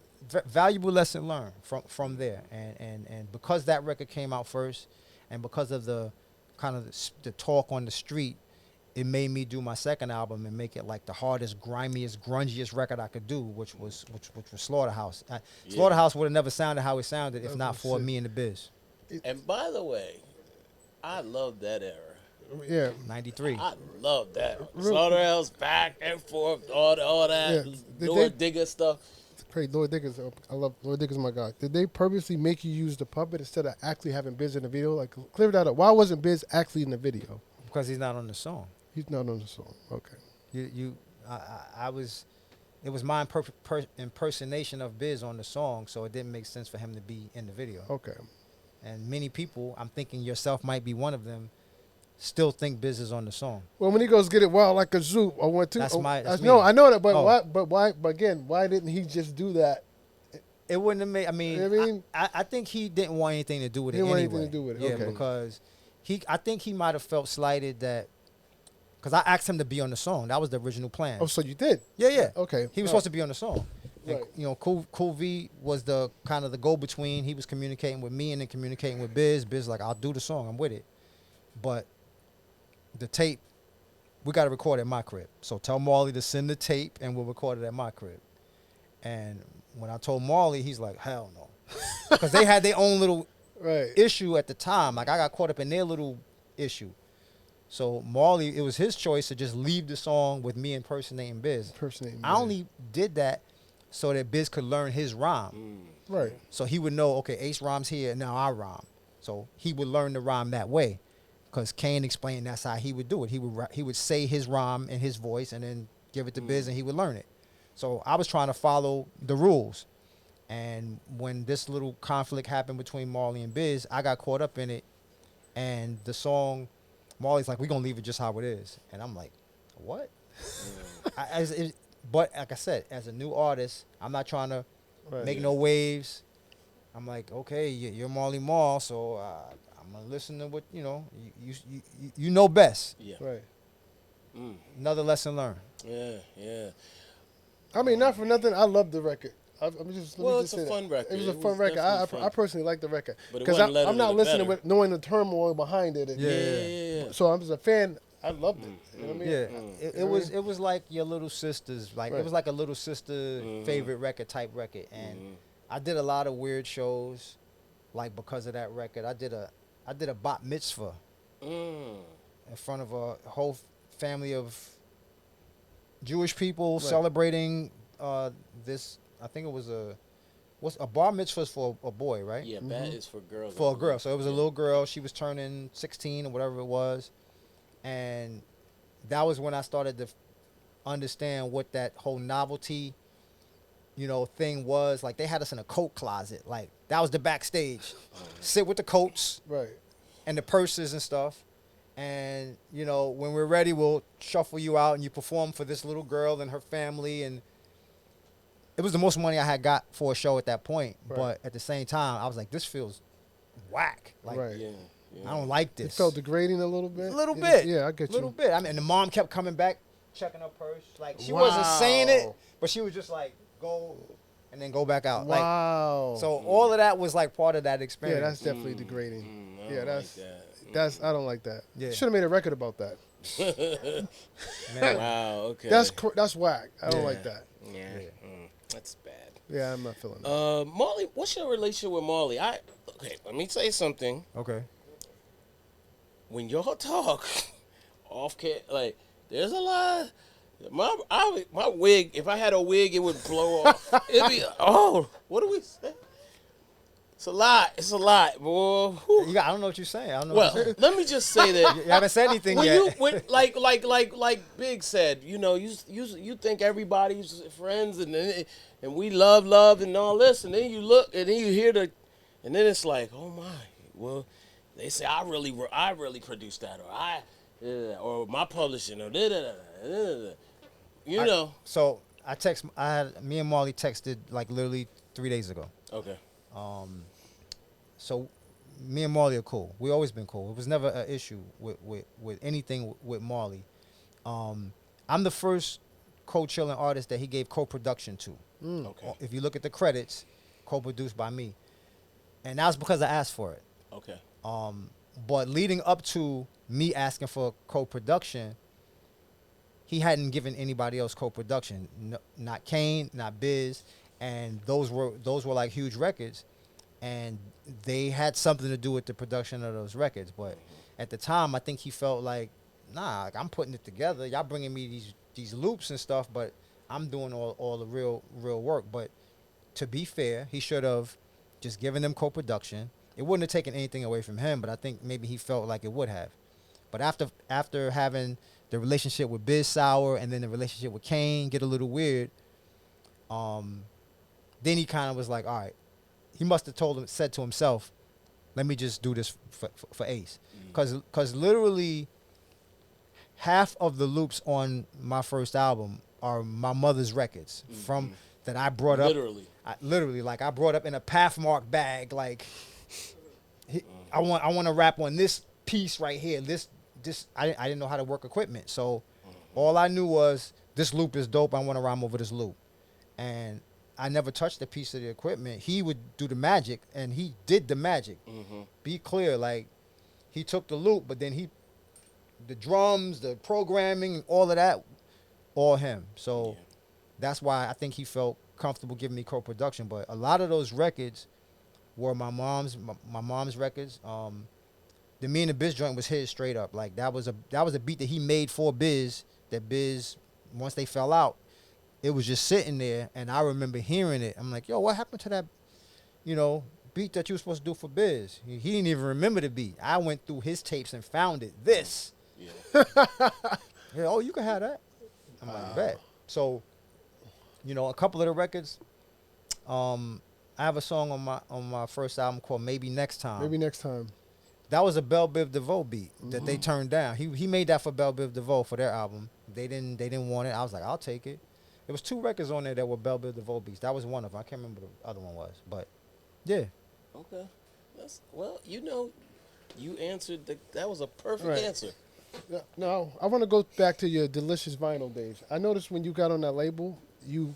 valuable lesson learned from there, and because that record came out first, and because of the kind of the talk on the street, it made me do my second album and make it like the hardest, grimiest, grungiest record I could do, which was Slaughterhouse. Slaughterhouse would have never sounded how it sounded if not for Me and the Biz. And by the way, I love that era. Yeah. 93. I love that. Slaughterhouse, back and forth, all that Lord Digger stuff. Great, Lord Digger's. I love Lord Digger's, my guy. Did they purposely make you use the puppet instead of actually having Biz in the video? Like, clear that up. Why wasn't Biz actually in the video? Because he's not on the song. He's not on the song. Okay. It was my impersonation of Biz on the song, so it didn't make sense for him to be in the video. Okay. And many people, I'm thinking yourself might be one of them, still think Biz is on the song. Well, when he goes get it wild like a zoo, I want to. That's no, I know that, but why? But again, why didn't he just do that? It wouldn't have made. I mean, I think he didn't want anything to do with it anyway. He didn't want anything to do with it. Yeah, okay. because I think he might have felt slighted that. Because I asked him to be on the song. That was the original plan. Oh, so you did? Yeah. Okay. He was supposed to be on the song. And, Right. Cool V was the kind of the go-between. He was communicating with me and then communicating with Biz. Biz like, I'll do the song. I'm with it. But the tape, we got to record at my crib. So tell Marley to send the tape and we'll record it at my crib. And when I told Marley, he's like, hell no. Because they had their own little issue at the time. Like, I got caught up in their little issue. So Marley, it was his choice to just leave the song with me impersonating Biz. I only did that so that Biz could learn his rhyme. Right. So he would know, okay, Ace rhymes here, now I rhyme. So he would learn the rhyme that way. Because Kane explained that's how he would do it. He would say his rhyme in his voice and then give it to Biz and he would learn it. So I was trying to follow the rules. And when this little conflict happened between Marley and Biz, I got caught up in it. And the song, Marley's like, we're going to leave it just how it is. And I'm like, what? But like I said, as a new artist, I'm not trying to make no waves. I'm like, okay, you're Marley Marl, so I'm going to listen to what, you know best. Yeah. Right. Another lesson learned. Yeah. I mean, not for nothing, I love the record. It's a fun record. It was a fun record. I personally like the record because I'm not listening with knowing the turmoil behind it. Yeah. So I'm just a fan. I loved it. You know what I mean? Yeah. It was like your little sister's. Like it was like a little sister favorite record type record. And I did a lot of weird shows, like because of that record. I did a bat mitzvah in front of a whole family of Jewish people celebrating this. I think it was a bar mitzvah for a boy, right? Yeah, bat is for girls. For a girl. So it was a little girl. She was turning 16 or whatever it was. And that was when I started to understand what that whole novelty, thing was. Like, they had us in a coat closet. Like, that was the backstage. Sit with the coats. Right. And the purses and stuff. And, when we're ready, we'll shuffle you out and you perform for this little girl and her family. And it was the most money I had got for a show at that point. Right. But at the same time, I was like, this feels whack. Like, I don't like this. It felt degrading a little bit? A little bit. Yeah, I get you. A little bit. I mean, and the mom kept coming back, checking her purse. Like, she wasn't saying it, but she was just like, go, and then go back out. Wow. Like, so all of that was like part of that experience. Yeah, that's definitely degrading. That's like that. I don't like that. Yeah. Should have made a record about that. Man, Wow. Okay. That's whack. I don't like that. Yeah. Yeah. That's bad. Yeah, I'm not feeling that. Marley, what's your relationship with Marley? Okay, let me say something. okay. When y'all talk off like there's a lot. My wig, if I had a wig, it would blow off. It'd be what do we say? It's a lot, boy. Whew. I don't know what you're saying. I don't know. Well, what you're saying. let me just say that. You haven't said anything When yet. like Big said, you think everybody's friends and we love and all this, and then you look and then you hear and then it's like, oh my, well, they say I really produced that, or my publishing, or So me and Marley texted like literally 3 days ago. Okay. So me and Marley are cool. We always been cool. It was never an issue with anything with Marley. I'm the first co-chilling artist that he gave co-production to. Okay. If you look at the credits, co-produced by me. And that was because I asked for it. Okay. But leading up to me asking for co-production, he hadn't given anybody else co-production. No, not Kane, not Biz, and those were like huge records, and they had something to do with the production of those records. But at the time, I think he felt like, nah, like, I'm putting it together. Y'all bringing me these loops and stuff, but I'm doing all the real work. But to be fair, he should have just given them co-production. It wouldn't have taken anything away from him, but I think maybe he felt like it would have. But after having the relationship with Biz sour and then the relationship with Kane get a little weird, then he kind of was like, all right. He must have said to himself, let me just do this for Ace. Because literally half of the loops on my first album are my mother's records from that I brought up. Literally, like I brought up in a Pathmark bag. Like I want to rap on this piece right here. This I didn't know how to work equipment, so all I knew was this loop is dope. I want to rhyme over this loop, and I never touched a piece of the equipment. He would do the magic, and he did the magic. Be clear, like he took the loop, but then the drums, the programming, all of that, all him. So that's why I think he felt comfortable giving me co-production. But a lot of those records were my mom's records. The Me and the Biz joint was his straight up. Like that was a beat that he made for Biz. That Biz, once they fell out, it was just sitting there, and I remember hearing it. I'm like, yo, what happened to that, beat that you were supposed to do for Biz? He didn't even remember the beat. I went through his tapes and found it. This. Yeah. Yeah. Oh, you can have that. I'm like, bet. So, a couple of the records. I have a song on my first album called Maybe Next Time. Maybe Next Time. That was a Belle Biv DeVoe beat that they turned down. He made that for Belle Biv DeVoe for their album. They didn't want it. I was like, I'll take it. There was 2 records on there that were Belle Biv DeVoe beats. That was one of them. I can't remember what the other one was, but yeah. Okay. You answered that was a perfect answer. No, I want to go back to your Delicious Vinyl days. I noticed when you got on that label, you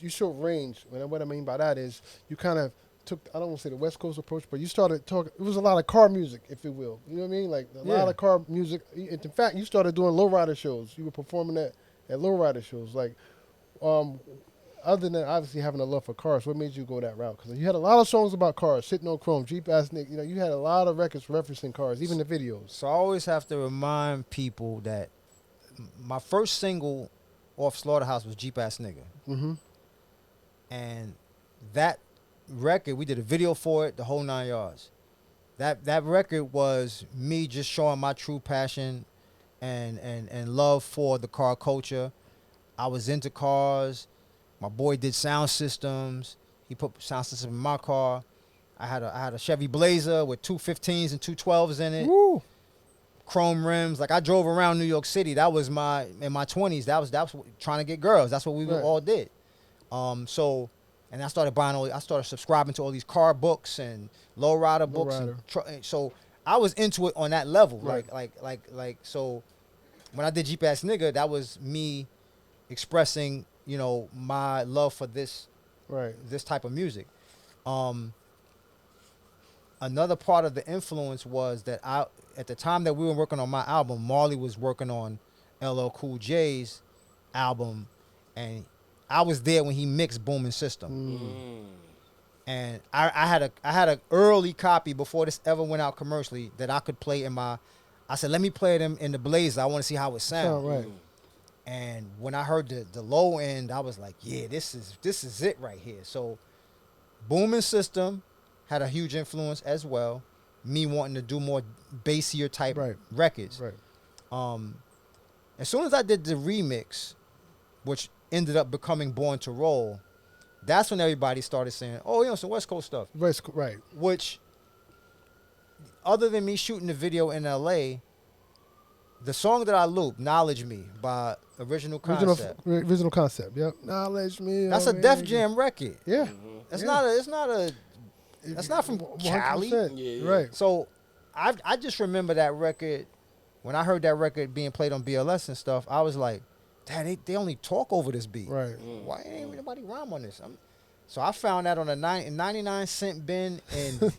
showed range. And what I mean by that is you kind of took, I don't want to say the West Coast approach, but you started talking, it was a lot of car music, if you will. You know what I mean? Like a lot of car music. In fact, you started doing lowrider shows. You were performing at lowrider shows. Like, other than obviously having a love for cars, what made you go that route? Because you had a lot of songs about cars, Sitting on Chrome, Jeep Ass Nick. You had a lot of records referencing cars, even the videos. So I always have to remind people that my first single off Slaughterhouse was Jeep Ass Nigga. Mm-hmm. And that record, we did a video for it, the whole 9 yards. That record was me just showing my true passion and love for the car culture. I was into cars. My boy did sound systems. He put sound system in my car. I had a Chevy Blazer with 215s and 212s in it. Woo. Chrome rims. Like I drove around New York City. That was in my 20s. That was trying to get girls. That's what we all did. And I started subscribing to all these car books and lowrider books. So I was into it on that level. Right. Like so when I did Jeep Ass Nigga, that was me expressing, my love for this type of music. another part of the influence was that at the time that we were working on my album, Marley was working on LL Cool J's album, and I was there when he mixed Booming System. And I had a early copy before this ever went out commercially that I could play in my. I said, let me play them in the Blazer. I want to see how it sounds. Right. And when I heard the low end, I was like, yeah, this is it right here. So Booming System had a huge influence as well. Me wanting to do more bassier type records. Right. As soon as I did the remix, which ended up becoming Born to Roll, that's when everybody started saying, oh, some West Coast stuff. Right. Which, other than me shooting the video in L.A., the song that I looped, Knowledge Me, by Original Concept. Original Concept, yep. Knowledge Me. That's a Def Jam record. Yeah. It's not from Cali. Yeah. Right. So I just remember that record. When I heard that record being played on BLS and stuff, I was like, Dad, they only talk over this beat. Right. Why ain't nobody rhyme on this? So I found that on a 99-cent bin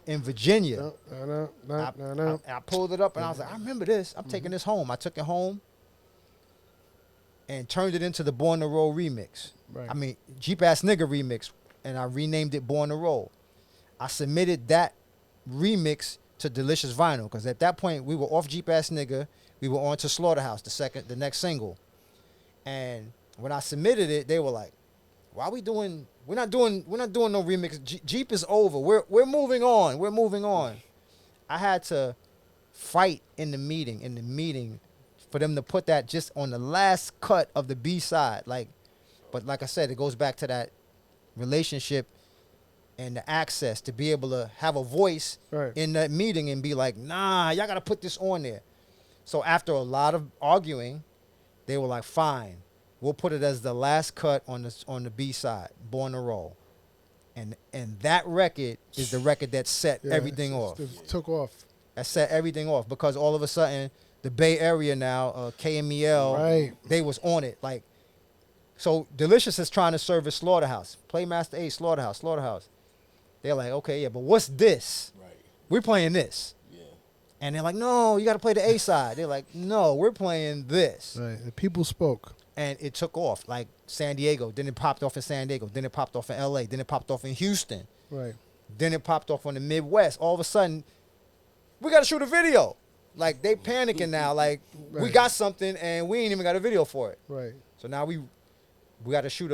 in Virginia. I pulled it up and I was like, I remember this. I'm taking this home. I took it home and turned it into the Born to Roll remix. Right. I mean, Jeep Ass Nigga remix, and I renamed it Born to Roll. I submitted that remix to Delicious Vinyl because at that point we were off Jeep Ass Nigga. We were on to Slaughterhouse, the next single. And when I submitted it, they were like, "Why we're not doing no remix. Jeep is over. We're moving on. We're moving on." I had to fight in the meeting for them to put that just on the last cut of the B-side. But like I said, it goes back to that relationship and the access to be able to have a voice in that meeting and be like, nah, y'all got to put this on there. So after a lot of arguing, they were like, fine, we'll put it as the last cut on the B-side, Born to Roll. And that record is the record that set everything off. It took off. That set everything off because all of a sudden, the Bay Area now, KMEL, they was on it. Like, so Delicious is trying to service Slaughterhouse. Play Masta Ace, Slaughterhouse. They're like, okay, yeah, but what's this? Right. We're playing this. Yeah. And they're like, no, you got to play the A side. They're like, no, we're playing this. Right. The people spoke. And it took off. Like San Diego. Then it popped off in San Diego. Then it popped off in LA. Then it popped off in Houston. Right. Then it popped off on the Midwest. All of a sudden, we got to shoot a video. Like, they panicking now. Like, we got something and we ain't even got a video for it. Right. So now we got to shoot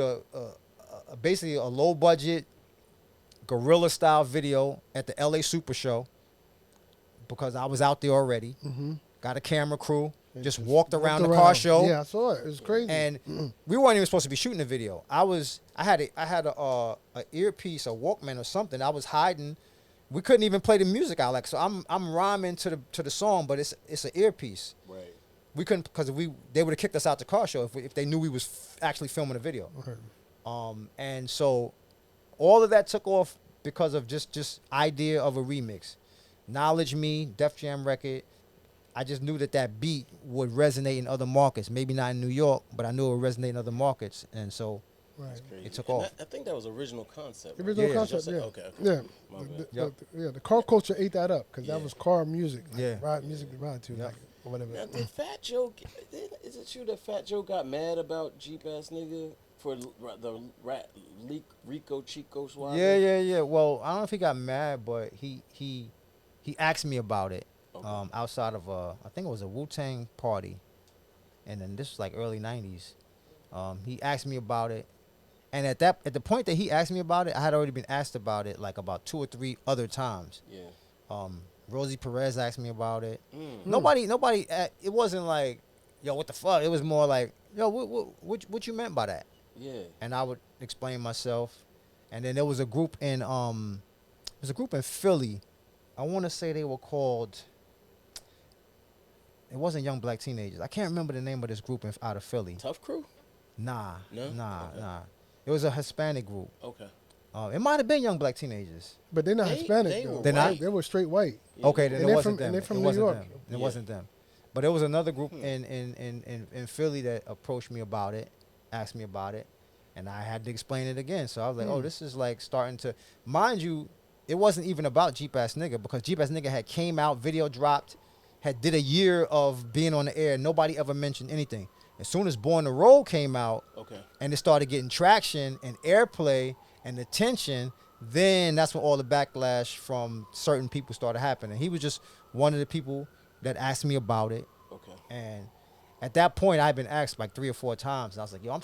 basically a low budget guerrilla style video at the LA Super Show because I was out there already. Mm-hmm. Got a camera crew. Just walked around the car show. Yeah, I saw it. It was crazy. And we weren't even supposed to be shooting a video. I had a earpiece, a Walkman or something. I was hiding. We couldn't even play the music out. Like, so I'm rhyming to the song, but it's an earpiece. Right. We couldn't because they would have kicked us out the car show if they knew we was actually filming a video. Okay. And so all of that took off because of just idea of a remix. Knowledge Me, Def Jam record. I just knew that beat would resonate in other markets. Maybe not in New York, but I knew it would resonate in other markets. And so it took off. I think that was Original Concept. Original Concept, yeah. Okay. Yeah. The car culture ate that up because that was car music. Like, Yeah. music to ride to, like, or whatever. Now, did Fat Joe, is it true that Fat Joe got mad about Jeep Ass Nigga for the Rico Chico swap? Yeah. Well, I don't know if he got mad, but he asked me about it. Okay. Outside of I think it was a Wu-Tang party, and then this was like early '90s. He asked me about it, and at the point that he asked me about it, I had already been asked about it like about 2 or 3 other times. Yeah. Rosie Perez asked me about it. Nobody. It wasn't like, yo, what the fuck? It was more like, yo, what you meant by that? Yeah. And I would explain myself, and then there was a group in Philly. I want to say they were called. It wasn't Young Black Teenagers. I can't remember the name of this group out of Philly. Tough Crew? Nah. Okay. Nah. It was a Hispanic group. Okay. It might have been Young Black Teenagers. But they're not Hispanic, though. They're not? They were straight white. Yeah. Okay, then it wasn't them. And they're from it New wasn't York. them. It wasn't them. But there was another group in Philly that approached me about it, asked me about it, and I had to explain it again. So I was like, oh, this is like starting to... Mind you, it wasn't even about Jeep Ass Nigga, because Jeep Ass Nigga had came out, video dropped, had did a year of being on the air. Nobody ever mentioned anything. As soon as Born to Roll came out, and it started getting traction and airplay and attention, then that's when all the backlash from certain people started happening. He was just one of the people that asked me about it. And at that point, I'd been asked like 3 or 4 times, and I was like, yo, I'm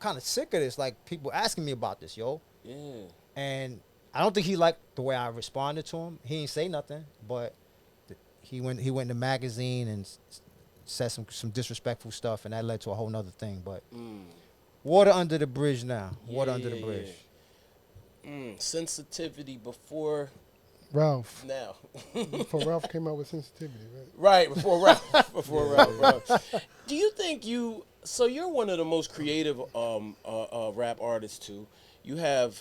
kind of sick of this. Like, people asking me about this, yo. Yeah. And I don't think he liked the way I responded to him. He didn't say nothing, but he went in the magazine and said some disrespectful stuff, and that led to a whole nother thing. But water under the bridge now. Water under the bridge. Sensitivity before Ralph. Now. Before Ralph came out with Sensitivity, right? Right, before Ralph. Before Ralph. Do you think so you're one of the most creative rap artists too. You have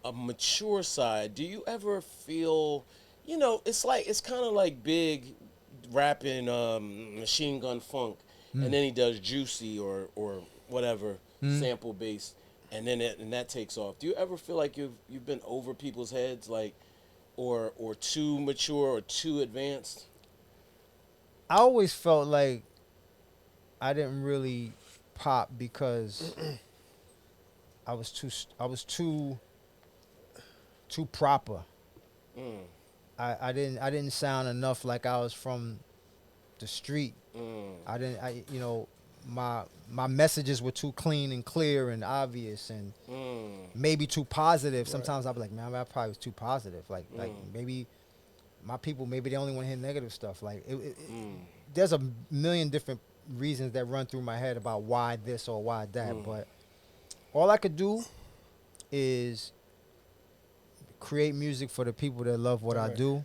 a mature side. Do you ever feel, it's kind of like Big rapping Machine Gun Funk, and then he does Juicy or whatever sample based, and then that takes off. Do you ever feel like you've been over people's heads, like, or too mature or too advanced? I always felt like I didn't really pop because I was too proper. I didn't sound enough like I was from the street. My messages were too clean and clear and obvious, and maybe too positive. Sometimes I'd be like, man, I probably was too positive. Like maybe my people, maybe they only want to hear negative stuff. Like there's a million different reasons that run through my head about why this or why that. But all I could do is create music for the people that love what I do,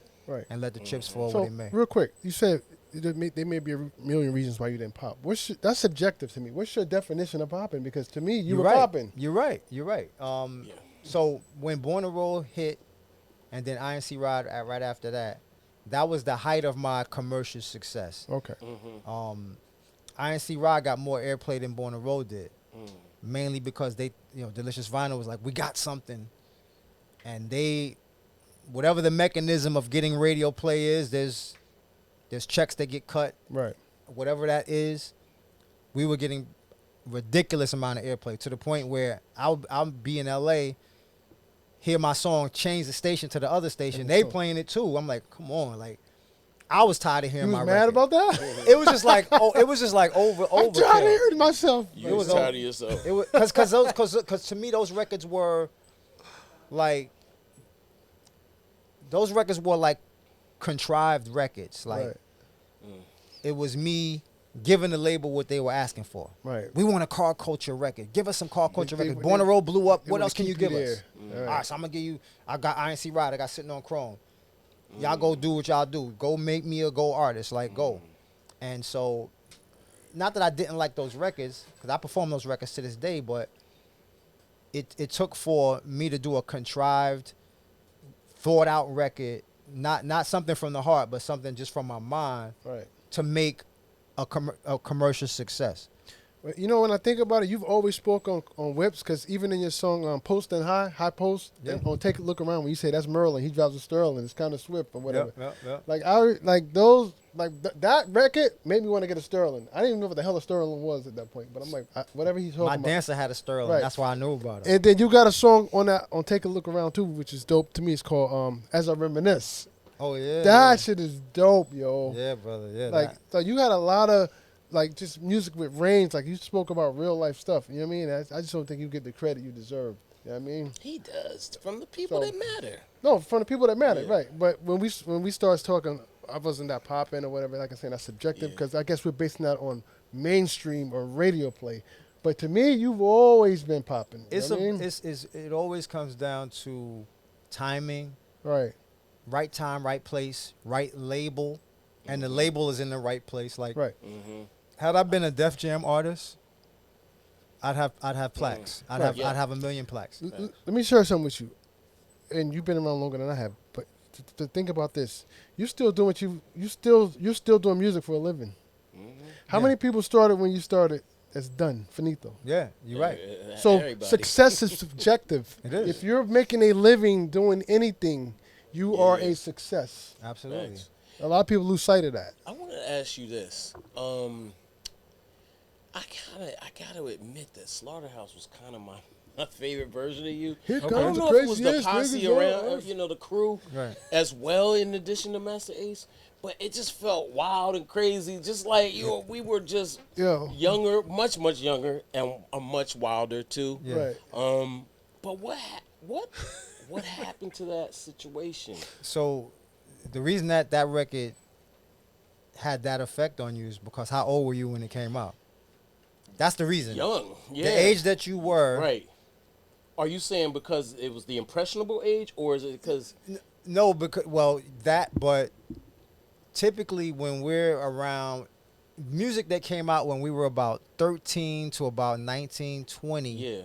and let the chips fall where they may. Real quick, you said there may be a million reasons why you didn't pop. That's subjective to me. What's your definition of popping? Because to me, you were popping. You're right. So when Born to Roll hit, and then INC Rod right after that, that was the height of my commercial success. Okay. INC Rod got more airplay than Born to Roll did, mainly because they, Delicious Vinyl was like, we got something, and they, whatever the mechanism of getting radio play is, there's checks that get cut. Right. Whatever that is, we were getting ridiculous amount of airplay to the point where I'll be in LA, hear my song, change the station to the other station. They playing it too. I'm like, come on, like I was tired of hearing my record. You was mad about that? It was just like over. I'm tired of hearing myself. You was tired of yourself. It was because to me those records were like contrived records. Like it was me giving the label what they were asking for. Right. We want a car culture record. Give us some car culture records. Born to Roll blew up. What else can you give us? All right, so I'm gonna give you. I got INC Rod. I got Sitting on Chrome. Y'all go do what y'all do. Go make me a go artist. Like go. And so, not that I didn't like those records, because I perform those records to this day, but it took for me to do a contrived, thought out record. Not something from the heart, but something just from my mind, to make a commercial success. When I think about it, you've always spoke on whips, because even in your song Post and High Post, and on Take a Look Around, when you say that's Merlin, he drives a Sterling, it's kind of swift or whatever. That record made me want to get a Sterling. I didn't even know what the hell a Sterling was at that point, but I'm like, whatever he's talking about. My dancer had a Sterling. Right. That's why I knew about it. And then you got a song on Take a Look Around too, which is dope to me. It's called As I Reminisce. Oh yeah. That shit is dope, yo. Yeah, brother. Yeah. So you had a lot of just music with range. Like you spoke about real life stuff. You know what I mean? I just don't think you get the credit you deserve. You know what I mean? He does, from the people that matter. No, from the people that matter, right? But when we start talking, I wasn't that popping or whatever. Like I said, that's subjective, because I guess we're basing that on mainstream or radio play. But to me, you've always been popping. It always comes down to timing. Right. Right time, right place, right label, and the label is in the right place. Like, had I been a Def Jam artist, I'd have plaques. I'd have a million plaques. Let me share something with you, and you've been around longer than I have. But to think about this, you're still doing you're still doing music for a living. How many people started when you started That's done. Finito. Yeah, you're right. So Everybody. success is subjective. It is. If you're making a living doing anything, you are a success. Absolutely. Thanks. A lot of people lose sight of that. I want to ask you this. I gotta admit that Slaughterhouse was kind of my favorite version of you. Here I comes don't the know if it was the craziest posse niggas on around, earth. the crew, Right. as well. In addition to Masta Ace, but it just felt wild and crazy, just like we were just younger, much younger, and much wilder too. Yeah. Right. But what happened to that situation? So the reason that record had that effect on you is because how old were you when it came out? That's the reason. Young, yeah. The age that you were. Right. Are you saying because it was the impressionable age, or is it because... No, but typically when we're around, music that came out when we were about 13 to about 19, 20, Yeah.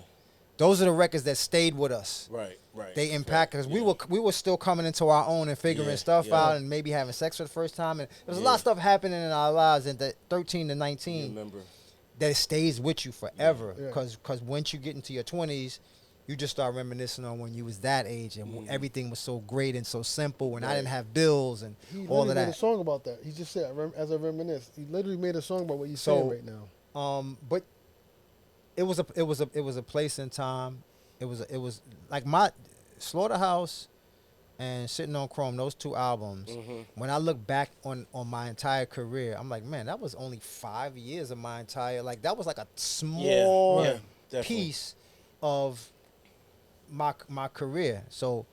those are the records that stayed with us. Right. They impacted us. We were still coming into our own and figuring stuff out and maybe having sex for the first time. And there's a lot of stuff happening in our lives at 13 to 19 Remember. that it stays with you forever. Because once you get into your 20s, you just start reminiscing on when you was that age and everything was so great and so simple and I didn't have bills and all of He that. made a song about that. He just said, as I reminisce, he literally made a song about what you're saying right now. But it was a place in time. It was like my Slaughterhouse and Sitting on Chrome, those two albums. When I look back on my entire career, I'm like, man, that was only 5 years of my entire, like that was like a small piece of my career. So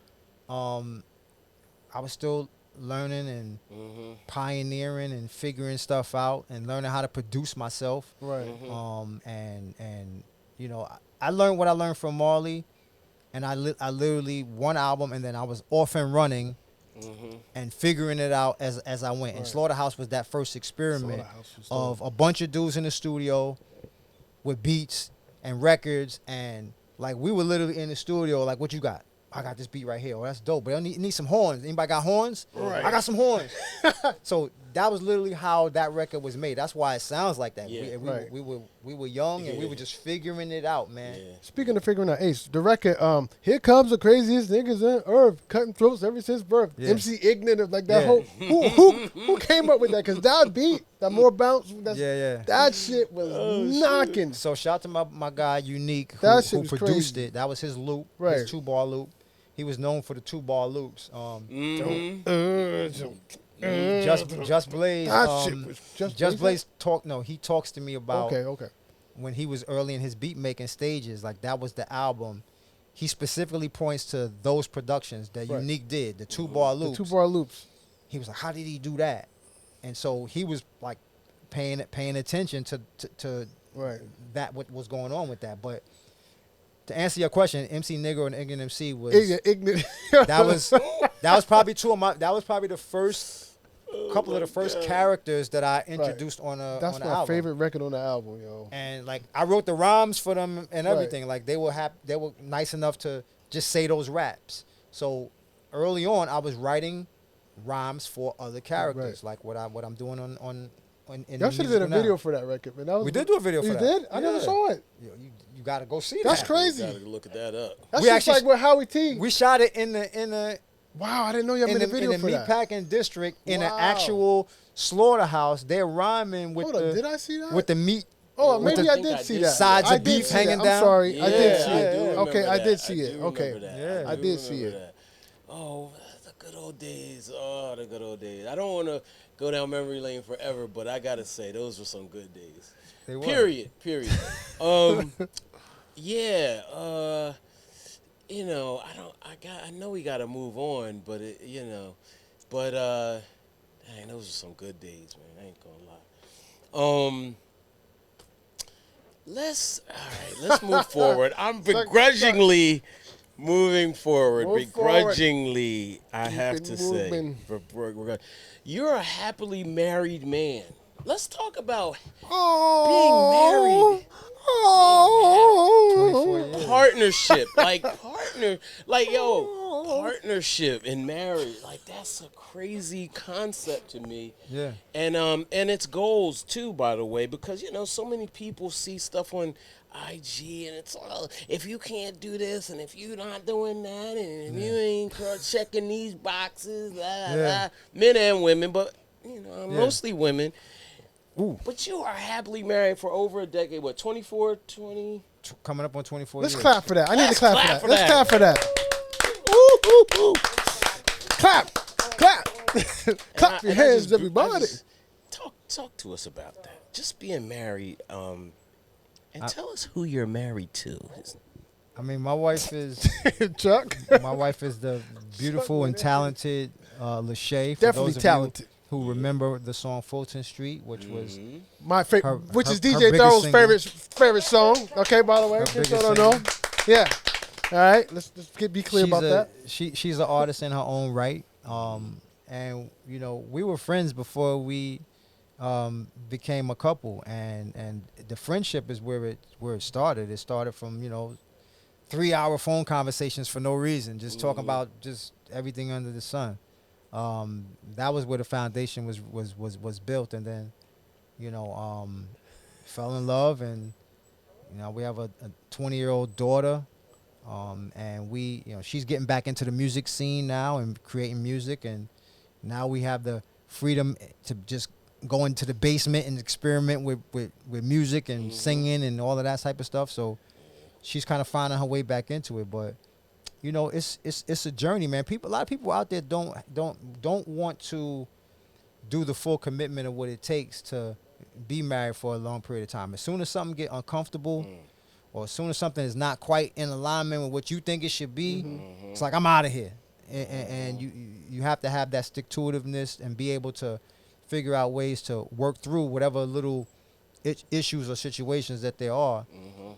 I was still learning and pioneering and figuring stuff out and learning how to produce myself. Right. And you know, I learned what I learned from Marley, and I literally one album, and then I was off and running and figuring it out as I went. And Slaughterhouse was that first experiment of a bunch of dudes in the studio with beats and records, and like we were literally in the studio like, what you got? I got this beat right here. Oh, that's dope. But I need some horns. Anybody got horns? Right. I got some horns. So that was literally how that record was made. That's why it sounds like that. Yeah. We were young and we were just figuring it out, man. Yeah. Speaking of figuring out Ace, the record, here comes the craziest niggas on earth, cutting throats ever since birth. Yeah. MC Ignorant, like that whole, who came up with that? Because that beat, that more bounce, that shit was knocking. So shout out to my guy Unique That shit who was produced crazy. it. That was his loop, Right. his 2-bar loop. He was known for the 2-bar loops. Just Blaze. That shit was Just Blaze talk. No, he talks to me about Okay. when he was early in his beat making stages. Like that was the album. He specifically points to those productions that Unique did, the 2-bar loops. The 2-bar loops. He was like, how did he do that? And so he was like paying attention to that, what was going on with that. But to answer your question, MC Nigger and Ignorant MC was Ignorant. that was probably the first couple of the first characters that I introduced on a That's on the my album. favorite record on the album, yo. And like I wrote the rhymes for them and everything. Like they were nice enough to just say those raps. So early on, I was writing rhymes for other characters, like what I'm doing on. Y'all should have did a video for that record, man. We did do a video for that. You did? I never saw it. You gotta go see That's that. crazy. You gotta look at that up. That's We just actually- like with Howie T. We shot it in the Wow, I didn't know y'all made a video in for the that. meatpacking district in an Wow. actual slaughterhouse. They're rhyming with Hold on, did I see that? with the meat. Oh, with maybe the I did see that. sides I of did beef see hanging that. down. I'm sorry, I did see I it. do Okay, remember I that. did see it. do Okay, remember that. Yeah. I did see remember it. that. Oh, the good old days. Oh, the good old days. I don't want to go down memory lane forever, but I gotta say those were some good days. They were. Period. Yeah. You know, I know we gotta move on, but dang, those are some good days, man. I ain't gonna lie. Let's move forward. I'm begrudgingly moving forward. Move Begrudgingly, I Keep have it to moving. say. You're a happily married man. Let's talk about Oh, being married. 24 years. Partnership, like yo, partnership in marriage. Like, that's a crazy concept to me. Yeah. And it's goals too, by the way, because so many people see stuff on IG and it's all, if you can't do this and if you're not doing that and if you ain't checking these boxes, blah, blah, men and women, but mostly women. Ooh. But you are happily married for over a decade. What, 24, 20? Coming up on 24 Let's years. clap for that. I need to clap for that. Let's that. clap for that. Ooh, ooh, ooh. Clap. Clap your hands, everybody. Talk to us about that. Just being married, and tell us who you're married to. I mean, my wife is Chuck. my wife is the beautiful and talented Lachey. For Definitely those of talented. you who remember the song Fulton Street, which was My favorite, which is her DJ biggest Thoro's single. favorite song. Okay, by the way, Her just so biggest I don't know. single. Yeah. All right, let's be clear about that. She's an artist in her own right. And we were friends before we became a couple, and the friendship is where it started. It started from 3-hour phone conversations for no reason, just talking about just everything under the sun. That was where the foundation was built, and then fell in love, and we have a 20-year-old daughter, and she's getting back into the music scene now and creating music, and now we have the freedom to just go into the basement and experiment with music and singing and all of that type of stuff. So she's kind of finding her way back into it, but it's a journey, man. A lot of people out there don't want to do the full commitment of what it takes to be married for a long period of time. As soon as something get uncomfortable, or as soon as something is not quite in alignment with what you think it should be, it's like, I'm out of here. And you have to have that stick-to-itiveness and be able to figure out ways to work through whatever little issues or situations that there are.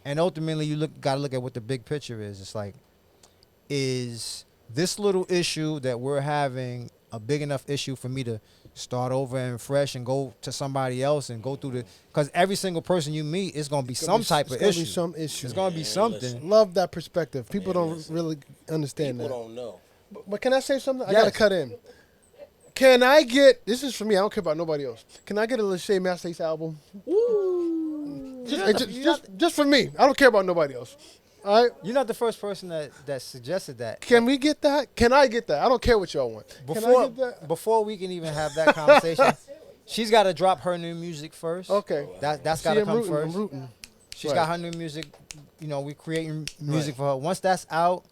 And ultimately, you got to look at what the big picture is. It's like, is this little issue that we're having a big enough issue for me to start over and fresh and go to somebody else and go through because every single person you meet is going to be some type of issue. It's going to be some issue. It's going to be something. Love that perspective. People don't really understand that. People don't know. But can I say something? Yes. I got to cut in. Can I get, this is for me, I don't care about nobody else. Can I get a Lachey Masta Ace album? Ooh. Just for me. I don't care about nobody else. All right? You're not the first person that suggested that. Can we get that? Can I get that? I don't care what y'all want. Can I get that? Before we can even have that conversation, she's got to drop her new music first. Okay. That's got to come first. I'm rooting. She's got her new music. We're creating music for her. Once that's out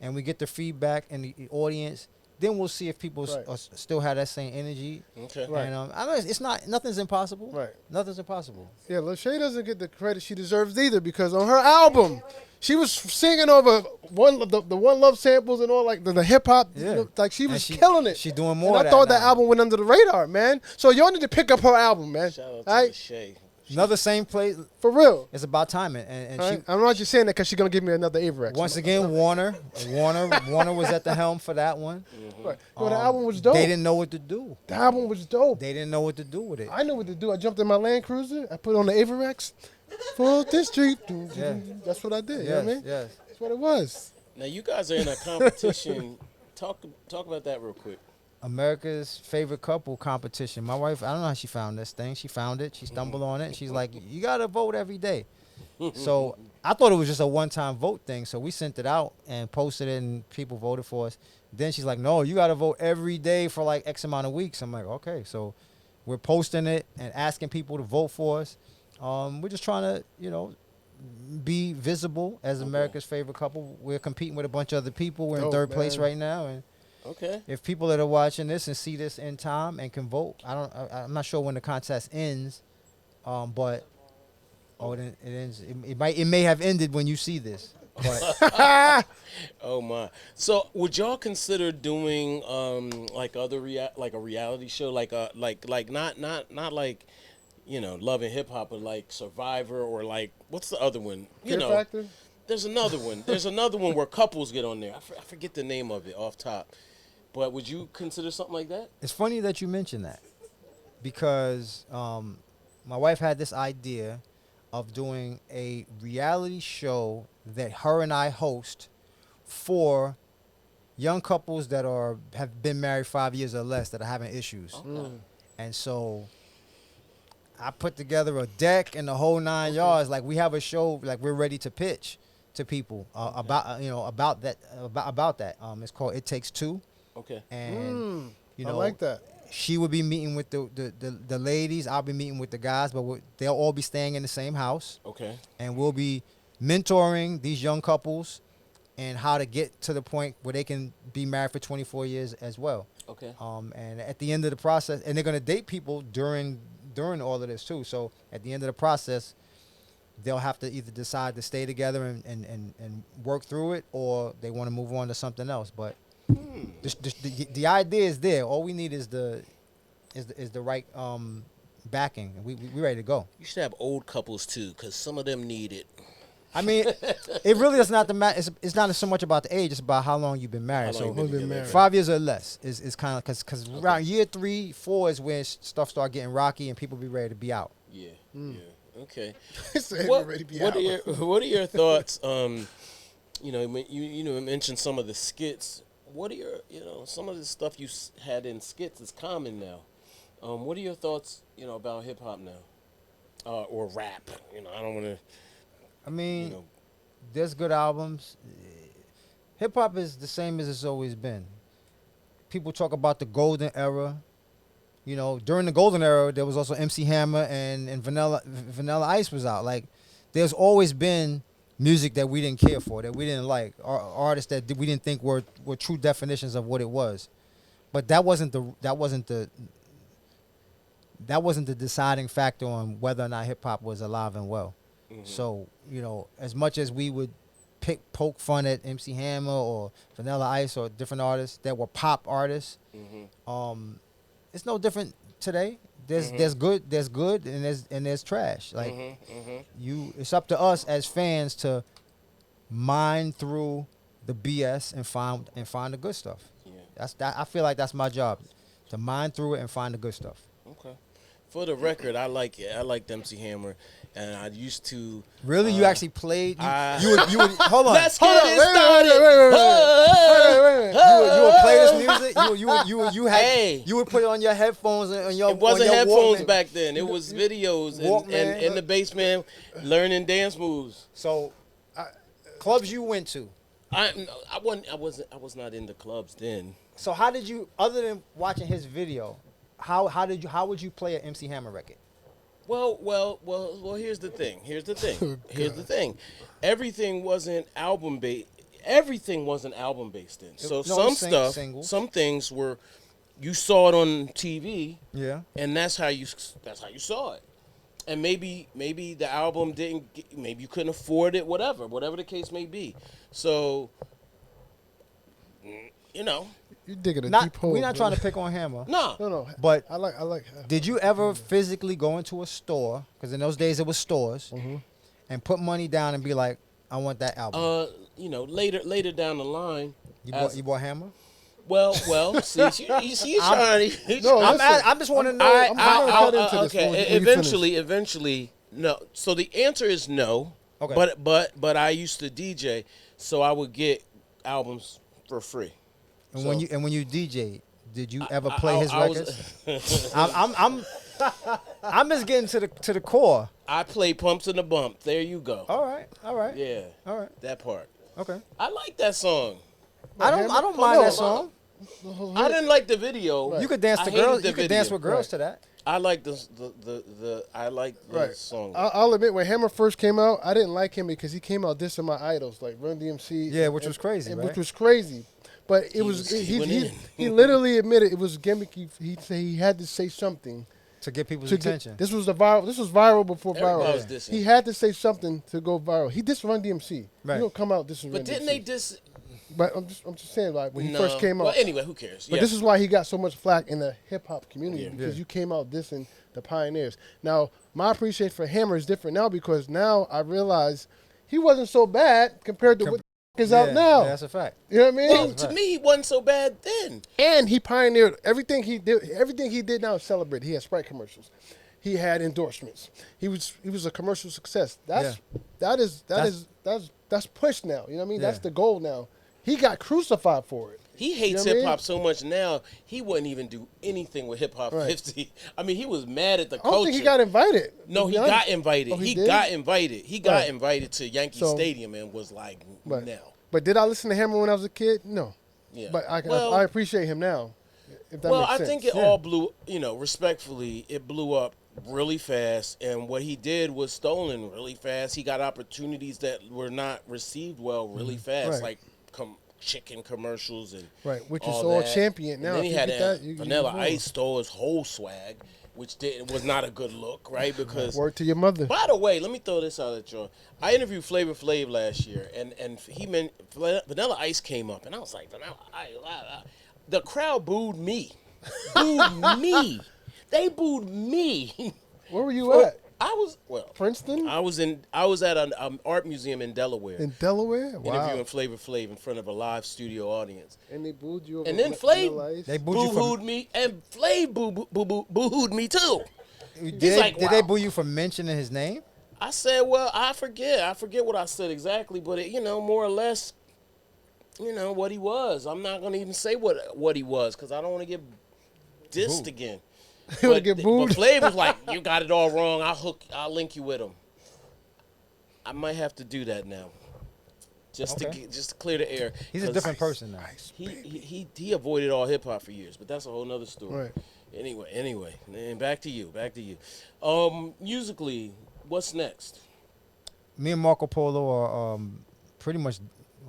and we get the feedback and the audience, then we'll see if people still have that same energy. Okay. Right. And I mean, nothing's impossible. Right. Nothing's impossible. Yeah, Lachey doesn't get the credit she deserves either, because on her album, she was singing over the One Love samples and all, like the hip hop. Yeah. Like she was killing it. She's doing more. And I thought that album went under the radar, man. So y'all need to pick up her album, man. Shout out to Right? Lachey. Another same place. For real. It's about timing, and Right? she. I'm not just saying that because she's gonna give me another Averex. Once again, Warner was at the helm for that one. Right. The album was dope. They didn't know what to do. The album was dope. They didn't know what to do with it. I knew what to do. I jumped in my Land Cruiser. I put on the Averex. Full this street. Yeah. That's what I did. Yes, You know what I mean? yes. That's what it was. Now you guys are in a competition. Talk about that real quick. America's Favorite Couple competition. My wife, I don't know how she found this thing. She found it. She stumbled on it. She's like, you got to vote every day. So I thought it was just a one-time vote thing. So we sent it out and posted it, and people voted for us. Then she's like, no, you got to vote every day for like X amount of weeks. I'm like, okay. So we're posting it and asking people to vote for us. We're just trying to, be visible as America's Favorite Couple. We're competing with a bunch of other people. We're in third place right now. And okay. if people that are watching this and see this in time and can vote, I'm not sure when the contest ends, but it ends. It may have ended when you see this. But Oh my! So would y'all consider doing like other like a reality show, like not like Love and Hip Hop, but like Survivor, or like what's the other one? Fear Factor? There's another one. There's another one where couples get on there. I forget the name of it off top. But would you consider something like that? it's funny that you mention that, because my wife had this idea of doing a reality show that her and I host for young couples that have been married 5 years or less that are having issues. Okay. And so I put together a deck and the whole 9 yards. Like we have a show, like we're ready to pitch to people about about that. It's called It Takes Two. Okay. And I like that. She would be meeting with the ladies. I'll be meeting with the guys, but they'll all be staying in the same house. Okay. And we'll be mentoring these young couples and how to get to the point where they can be married for 24 years as well. Okay. And at the end of the process, and they're gonna date people during all of this too. So at the end of the process, they'll have to either decide to stay together and work through it, or they want to move on to something else. But the idea is there. All we need is the right backing. We ready to go. You should have old couples too, because some of them need it. I mean, it really does not it's not so much about the age. It's about how long you've been married. How long So you been married. 5 years or less is kind of because around year 3, 4 is when stuff start getting rocky and people be ready to be out. Yeah. Yeah. Okay. What are your thoughts? You mentioned some of the skits. What are your some of the stuff you had in skits is common now. What are your thoughts about hip hop now, or rap? I don't want to. I mean, there's good albums. Hip hop is the same as it's always been. People talk about the golden era. During the golden era, there was also MC Hammer and Vanilla Ice was out. Like, there's always been music that we didn't care for, that we didn't like, artists that we didn't think were true definitions of what it was. But that wasn't the deciding factor on whether or not hip hop was alive and well. Mm-hmm. So, as much as we would poke fun at MC Hammer or Vanilla Ice or different artists that were pop artists, it's no different today. There's good and there's trash. Like it's up to us as fans to mine through the BS and find the good stuff. Yeah. I feel like that's my job, to mine through it and find the good stuff. Okay. For the record, I like it. I liked MC Hammer, and I used to. Really, you actually played? You would hold on. Let's get it started. You would play this music. You would put it on your headphones and on your. It wasn't on your headphones Walkman. back then. It was videos and in the basement learning dance moves. So, clubs you went to. I was not in the clubs then. So how did you, other than watching his video, how would you play an MC Hammer record? Well. Here's the thing. Everything wasn't album based. Everything wasn't album based then. So some things were, you saw it on TV. Yeah. And that's how you saw it. And maybe the album maybe you couldn't afford it. Whatever the case may be. So, You're digging a deep hole. We're not trying to pick on Hammer. No. But I like. Did you ever physically go into a store? Because in those days it was stores, and put money down and be like, "I want that album." Later down the line. You bought Hammer? Well. See, you trying. I'm just want to know. Okay. Eventually, no. So the answer is no. Okay. But I used to DJ, so I would get albums for free. And when you DJ, did you ever play his records? I'm just getting to the core. I play Pumps in the Bump. There you go. All right. Yeah. All right. That part. Okay. I like that song. I don't mind that song. I didn't like the video. Right. You could dance to girls. You could dance with girls to that. I like the song. I'll admit, when Hammer first came out, I didn't like him because he came out dissing my idols like Run DMC. Yeah, which was crazy, right? Which was crazy. But he literally admitted it was gimmicky. He had to say something to get people's attention. This was viral before Everybody viral. was dissing. He had to say something to go viral. He dissed Run DMC. Right. You don't come out dissing Run DMC. But didn't they diss? But I'm just saying, like, when he first came out. Well, anyway, who cares? But this is why he got so much flack in the hip hop community, because you came out dissing the pioneers. Now, my appreciation for Hammer is different now, because now I realize he wasn't so bad compared to what is out now. Yeah, that's a fact. You know what I mean? Well, to me, he wasn't so bad then. And he pioneered everything he did. Everything he did now is celebrated. He had Sprite commercials. He had endorsements. He was a commercial success. That's push now. You know what I mean? Yeah. That's the goal now. He got crucified for it. He hates You know what I hip hop mean? so much now, he wouldn't even do anything with Hip Hop Right. 50. I mean, he was mad at the I don't culture. think he got invited. No, to he be honest. got invited. Oh, he did? got invited. He got Right. invited to Yankee So- Stadium and was like, Right. no. But did I listen to him when I was a kid? No. Yeah. But Well- I appreciate him now. If that Well, makes I sense. think it all blew, respectfully, it blew up really fast. And what he did was stolen really fast. He got opportunities that were not received well really fast, Right. like chicken commercials and Right, which is all all that. championed now. And then If he you had get that that, you Vanilla move on. Ice stole his whole swag, which was not a good look, right? Because Word to your mother. by the way, let me throw this out at y'all. I interviewed Flavor Flav last year, and he meant Vanilla Ice came up, and I was like, Vanilla Ice. The crowd booed me. Booed me. They booed me. Where were you at? Princeton? I was at an art museum in Delaware, In Delaware? Wow. interviewing Flavor Flav in front of a live studio audience. And they booed you over And then Vanilla Ice? They booed you Boo-hooed me, and Flav boo-hooed me too. Did wow. they boo you for mentioning his name? I said, well, I forget what I said exactly, but it, more or less, what he was. I'm not gonna even say what he was because I don't want to get dissed again. You wanna get booed? But Flav was like, you got it all wrong. I'll link you with him. I might have to do that now, just to clear the air. He's a 'cause different person now. He avoided all hip hop for years, but that's a whole nother story. Right. Anyway, and back to you. Musically, what's next? Me and Marco Polo are pretty much,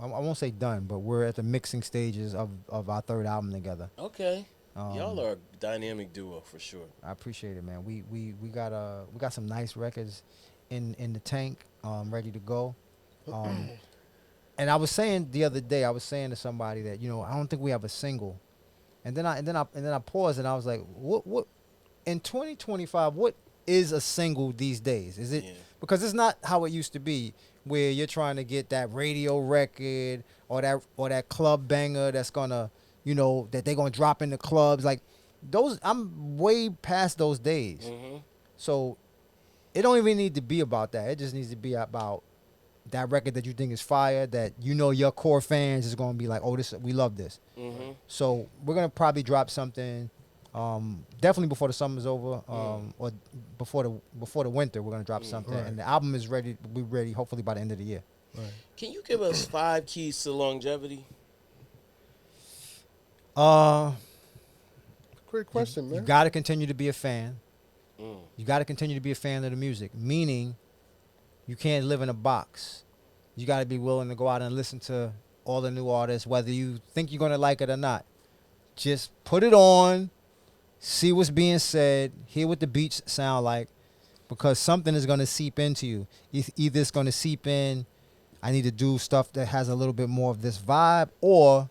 I won't say done, but we're at the mixing stages of our third album together. Okay. Y'all are a dynamic duo for sure. I appreciate it, man. We got some nice records in the tank, ready to go. And I was saying the other day, I was saying to somebody that I don't think we have a single, and then I paused and I was like, what in 2025, what is a single these days? Is it because it's not how it used to be, where you're trying to get that radio record or that club banger that's gonna that they're gonna drop in the clubs, like those. I'm way past those days. Mm-hmm. So it don't even need to be about that. It just needs to be about that record that you think is fire, that your core fans is gonna be like, oh, we love this. Mm-hmm. So we're gonna probably drop something, definitely before the summer's over, or before the winter. We're gonna drop something, Right. and the album is ready. We'll be ready hopefully by the end of the year. Right. Can you give us 5 keys to longevity? Great question, You man. got to continue to be a fan. Mm. You got to continue to be a fan of the music, meaning you can't live in a box. You got to be willing to go out and listen to all the new artists, whether you think you're going to like it or not. Just put it on, see what's being said, hear what the beats sound like, because something is going to seep into you. Either it's going to seep in, I need to do stuff that has a little bit more of this vibe, or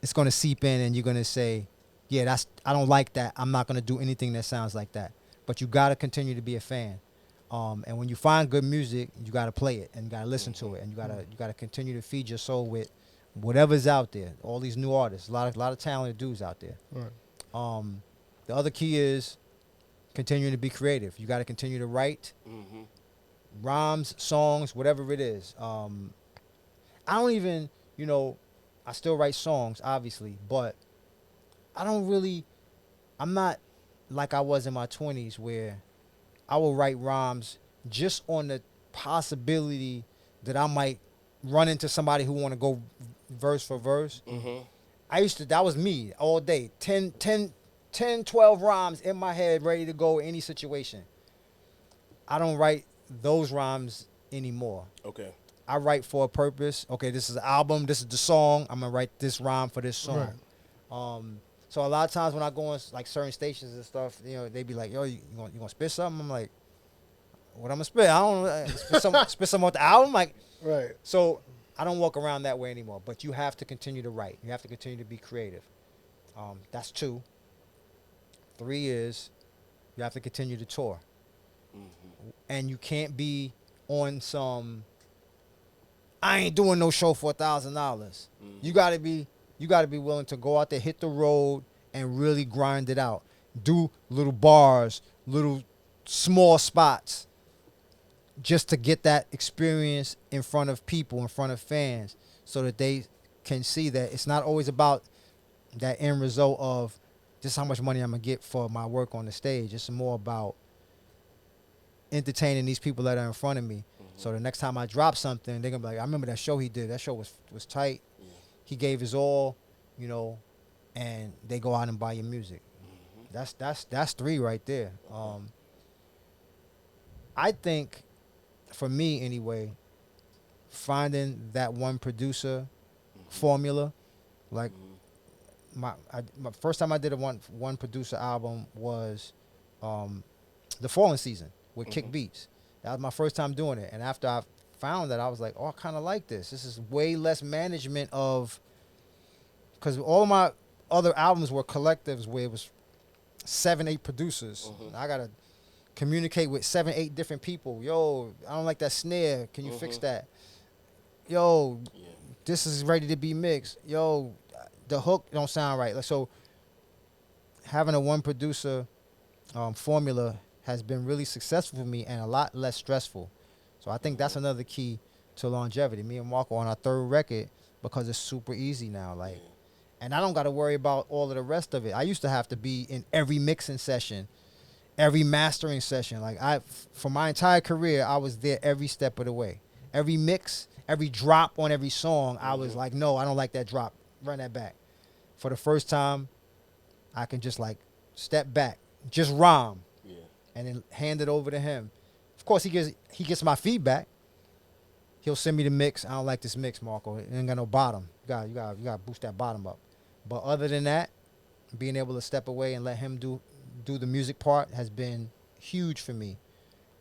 it's going to seep in and you're going to say, yeah, I don't like that. I'm not going to do anything that sounds like that. But you got to continue to be a fan. And when you find good music, you got to play it and you got to listen to it, and you got to continue to feed your soul with whatever's out there. All these new artists, a lot of talented dudes out there. Right. The other key is continuing to be creative. You got to continue to write rhymes, songs, whatever it is. I don't even, I still write songs, obviously, but I'm not like I was in my 20s, where I will write rhymes just on the possibility that I might run into somebody who want to go verse for verse. Mm-hmm. That was me all day. 10, 12 rhymes in my head, ready to go in any situation. I don't write those rhymes anymore. Okay. I write for a purpose. Okay, this is an album. This is the song. I'm going to write this rhyme for this song. Right. So a lot of times when I go on like certain stations and stuff, they be like, yo, you gonna spit something? I'm like, what I'm gonna spit? I don't know. Spit something off the album? Like, Right. so I don't walk around that way anymore. But you have to continue to write. You have to continue to be creative. That's 2. 3 is you have to continue to tour. And you can't be on some, I ain't doing no show for $1,000. You gotta be willing to go out there, hit the road, and really grind it out. Do little bars, little small spots, just to get that experience in front of people, in front of fans, so that they can see that it's not always about that end result of just how much money I'm gonna get for my work on the stage. It's more about entertaining these people that are in front of me. So the next time I drop something, they're gonna be like, I remember that show he did. That show was tight. Yeah. He gave his all, and they go out and buy your music. That's three right there. I think, for me anyway, finding that one producer formula, like my first time I did a one producer album was the Fallen Season with Kick Beats. That was my first time doing it, and after I found that, I was like, oh, I kind of like this. This is way less management of, because all of my other albums were collectives where it was 7-8 producers. I gotta communicate with 7-8 different people. Yo, I don't like that snare. Can you fix that? Yo, this is ready to be mixed. Yo, the hook don't sound right. Like, so having a one producer formula has been really successful for me and a lot less stressful. So I think that's another key to longevity. Me and Marco on our third record, because it's super easy now. Like, and I don't got to worry about all of the rest of it. I used to have to be in every mixing session, every mastering session. Like, for my entire career, I was there every step of the way. Every mix, every drop on every song, I was like, no, I don't like that drop. Run that back. For the first time, I can just like step back, just rhyme, and then hand it over to him. Of course, he gets my feedback. He'll send me the mix. I don't like this mix, Marco. It ain't got no bottom. You got to boost that bottom up. But other than that, being able to step away and let him do the music part has been huge for me.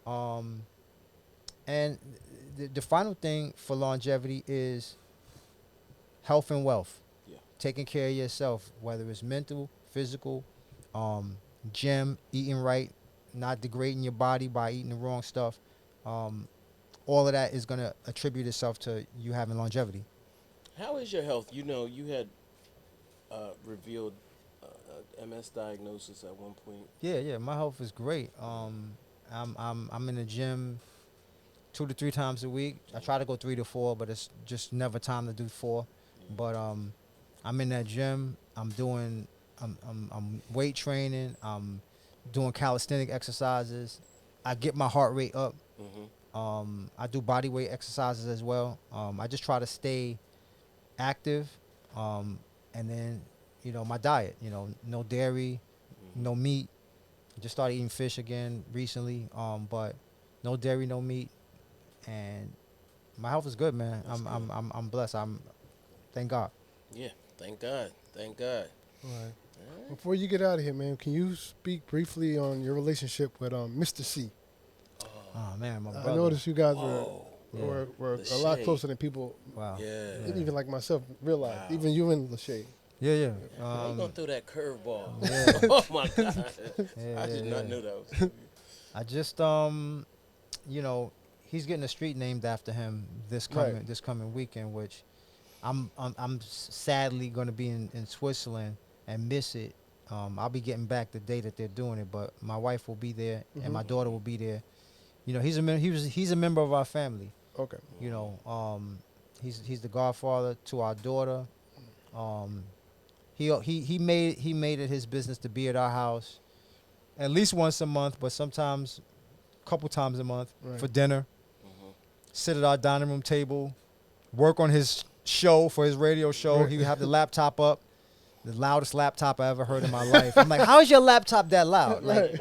And the final thing for longevity is health and wealth. Taking care of yourself, whether it's mental, physical, gym, eating right, not degrading your body by eating the wrong stuff. All of that is going to attribute itself to you having longevity. How is your health? You had revealed MS diagnosis at one point. Yeah, my health is great. I'm in the gym 2 to 3 times a week. I try to go 3 to 4, but it's just never time to do 4. But I'm in that gym. I'm weight training. I'm doing calisthenic exercises. I get my heart rate up. I do body weight exercises as well. I just try to stay active. And then, my diet, no dairy, no meat. Just started eating fish again recently. But no dairy, no meat. And my health is good, man. I'm blessed. Thank God. Yeah, thank God. Thank God. All right. Before you get out of here, man, can you speak briefly on your relationship with Mr. C? Oh man, my brother. I noticed you guys were a lot closer than people. Wow. Yeah. Even like myself realized. Wow. Even you and Lachey. Yeah. I'm going through that curveball. Yeah. Oh my God. I did not know that was. I just he's getting a street named after him this coming weekend, which I'm sadly going to be in Switzerland and miss it. I'll be getting back the day that they're doing it, but my wife will be there and my daughter will be there. He's a member of our family. Okay. He's the godfather to our daughter. He made it his business to be at our house at least once a month, but sometimes a couple times a month for dinner. Sit at our dining room table, work on his show for his radio show. He would have the laptop up, the loudest laptop I ever heard in my life. I'm like, how is your laptop that loud? Like,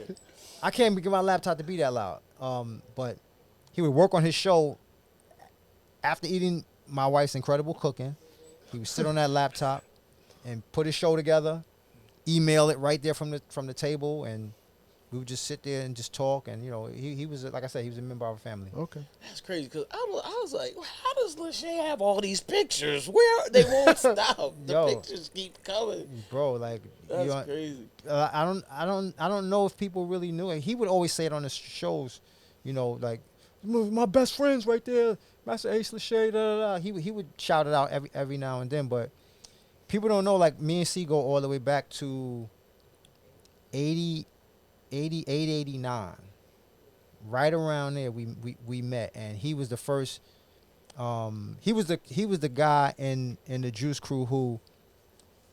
I can't even get my laptop to be that loud. But he would work on his show after eating my wife's incredible cooking. He would sit on that laptop and put his show together, email it right there from the table, and we would just sit there and just talk. And he was, like I said, he was a member of our family. Okay, that's crazy because I was like, how does Lachey have all these pictures? Where they won't stop? The pictures keep coming, bro. Like, that's crazy. I don't know if people really knew it. He would always say it on his shows, like, my best friends right there, Masta Ace, Lachey, da da da. He would shout it out every now and then, but people don't know. Like, me and C go all the way back to 88, 89. Right around there, we met, and he was the first he was the guy in the Juice Crew who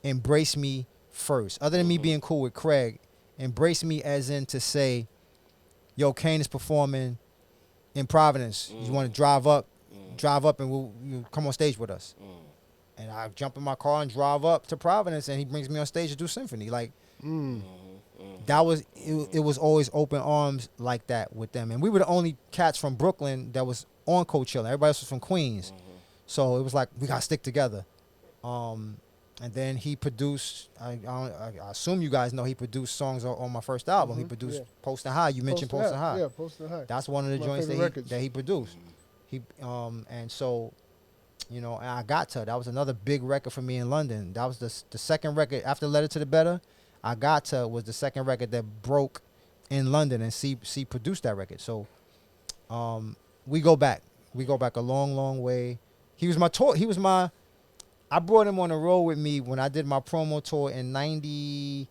embraced me first. Other than me being cool with Craig, embraced me as in to say, yo, Kane is performing in Providence. You want to drive up and we'll come on stage with us. And I jump in my car and drive up to Providence, and he brings me on stage to do Symphony. Like, that was, it was always open arms like that with them. And we were the only cats from Brooklyn that was on Coachella. Everybody else was from Queens. So it was like, we got to stick together. And then he produced, I assume you guys know, he produced songs on my first album. He produced Postin' High. You mentioned Postin' High. Yeah, Postin' High. That's one of the My joints favorite that he produced. And so, you know, and I got to. That was another big record for me in London. That was the second record after Letter to the Better. I got to was the second record that broke in London, and C produced that record. So, we go back. We go back a long, long way. He was my tour. I brought him on the road with me when I did my promo tour in '95.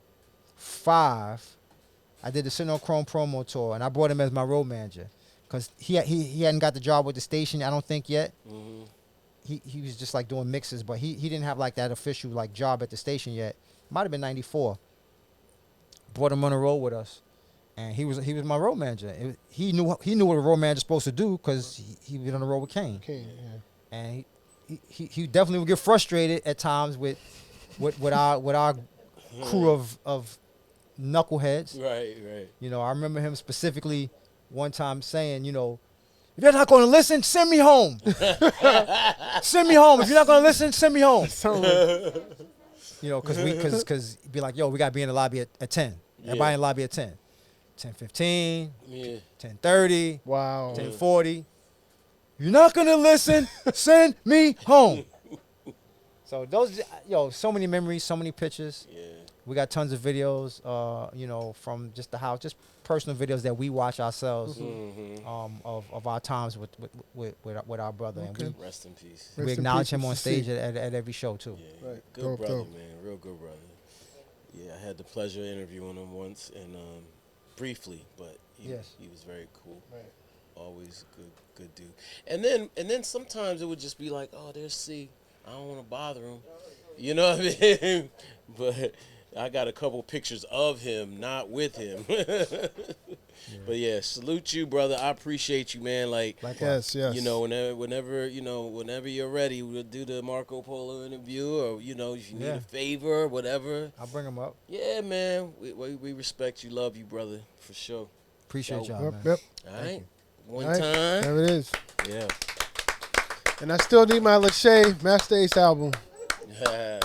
I did the Cinema Chrome promo tour, and I brought him as my road manager because he hadn't got the job with the station, I don't think, yet. He was just like doing mixes, but he didn't have like that official like job at the station yet. Might have been '94. Brought him on the road with us, and he was my road manager. He knew what a road manager's supposed to do because he was on the road with Kane. And he definitely would get frustrated at times with our crew of knuckleheads. Right. You know, I remember him specifically one time saying, you know, if you're not going to listen, send me home. Send me home. If you're not going to listen, send me home. You know, because be like, yo, we got to be in the lobby at 10. Everybody in the lobby at 10. 10:15, 10:30, wow, 10:40. You're not going to listen, send me home. So so many memories, so many pictures. Yeah. We got tons of videos, you know, from just the house, just personal videos that we watch ourselves, of our times with our brother. Okay. And Rest in peace. we acknowledge him on stage at every show too. Yeah. Right. Good Dope, brother, dope. man. Real good brother. Yeah, I had the pleasure of interviewing him once, and briefly, but he was very cool. Right. Always good dude. And then sometimes it would just be like, oh, there's C. I don't want to bother him. You know what I mean? But I got a couple pictures of him, not with him. But yeah, salute you, brother. I appreciate you, man. Like, yes. you know, whenever you're ready, we'll do the Marco Polo interview, or you know, if you need a favor or whatever. I'll bring him up. Yeah, man. We respect you, love you, brother, for sure. Appreciate y'all, man. Yep. All right. One All right. time. There it is. Yeah. And I still need my Lachey Masta Ace album. Yeah.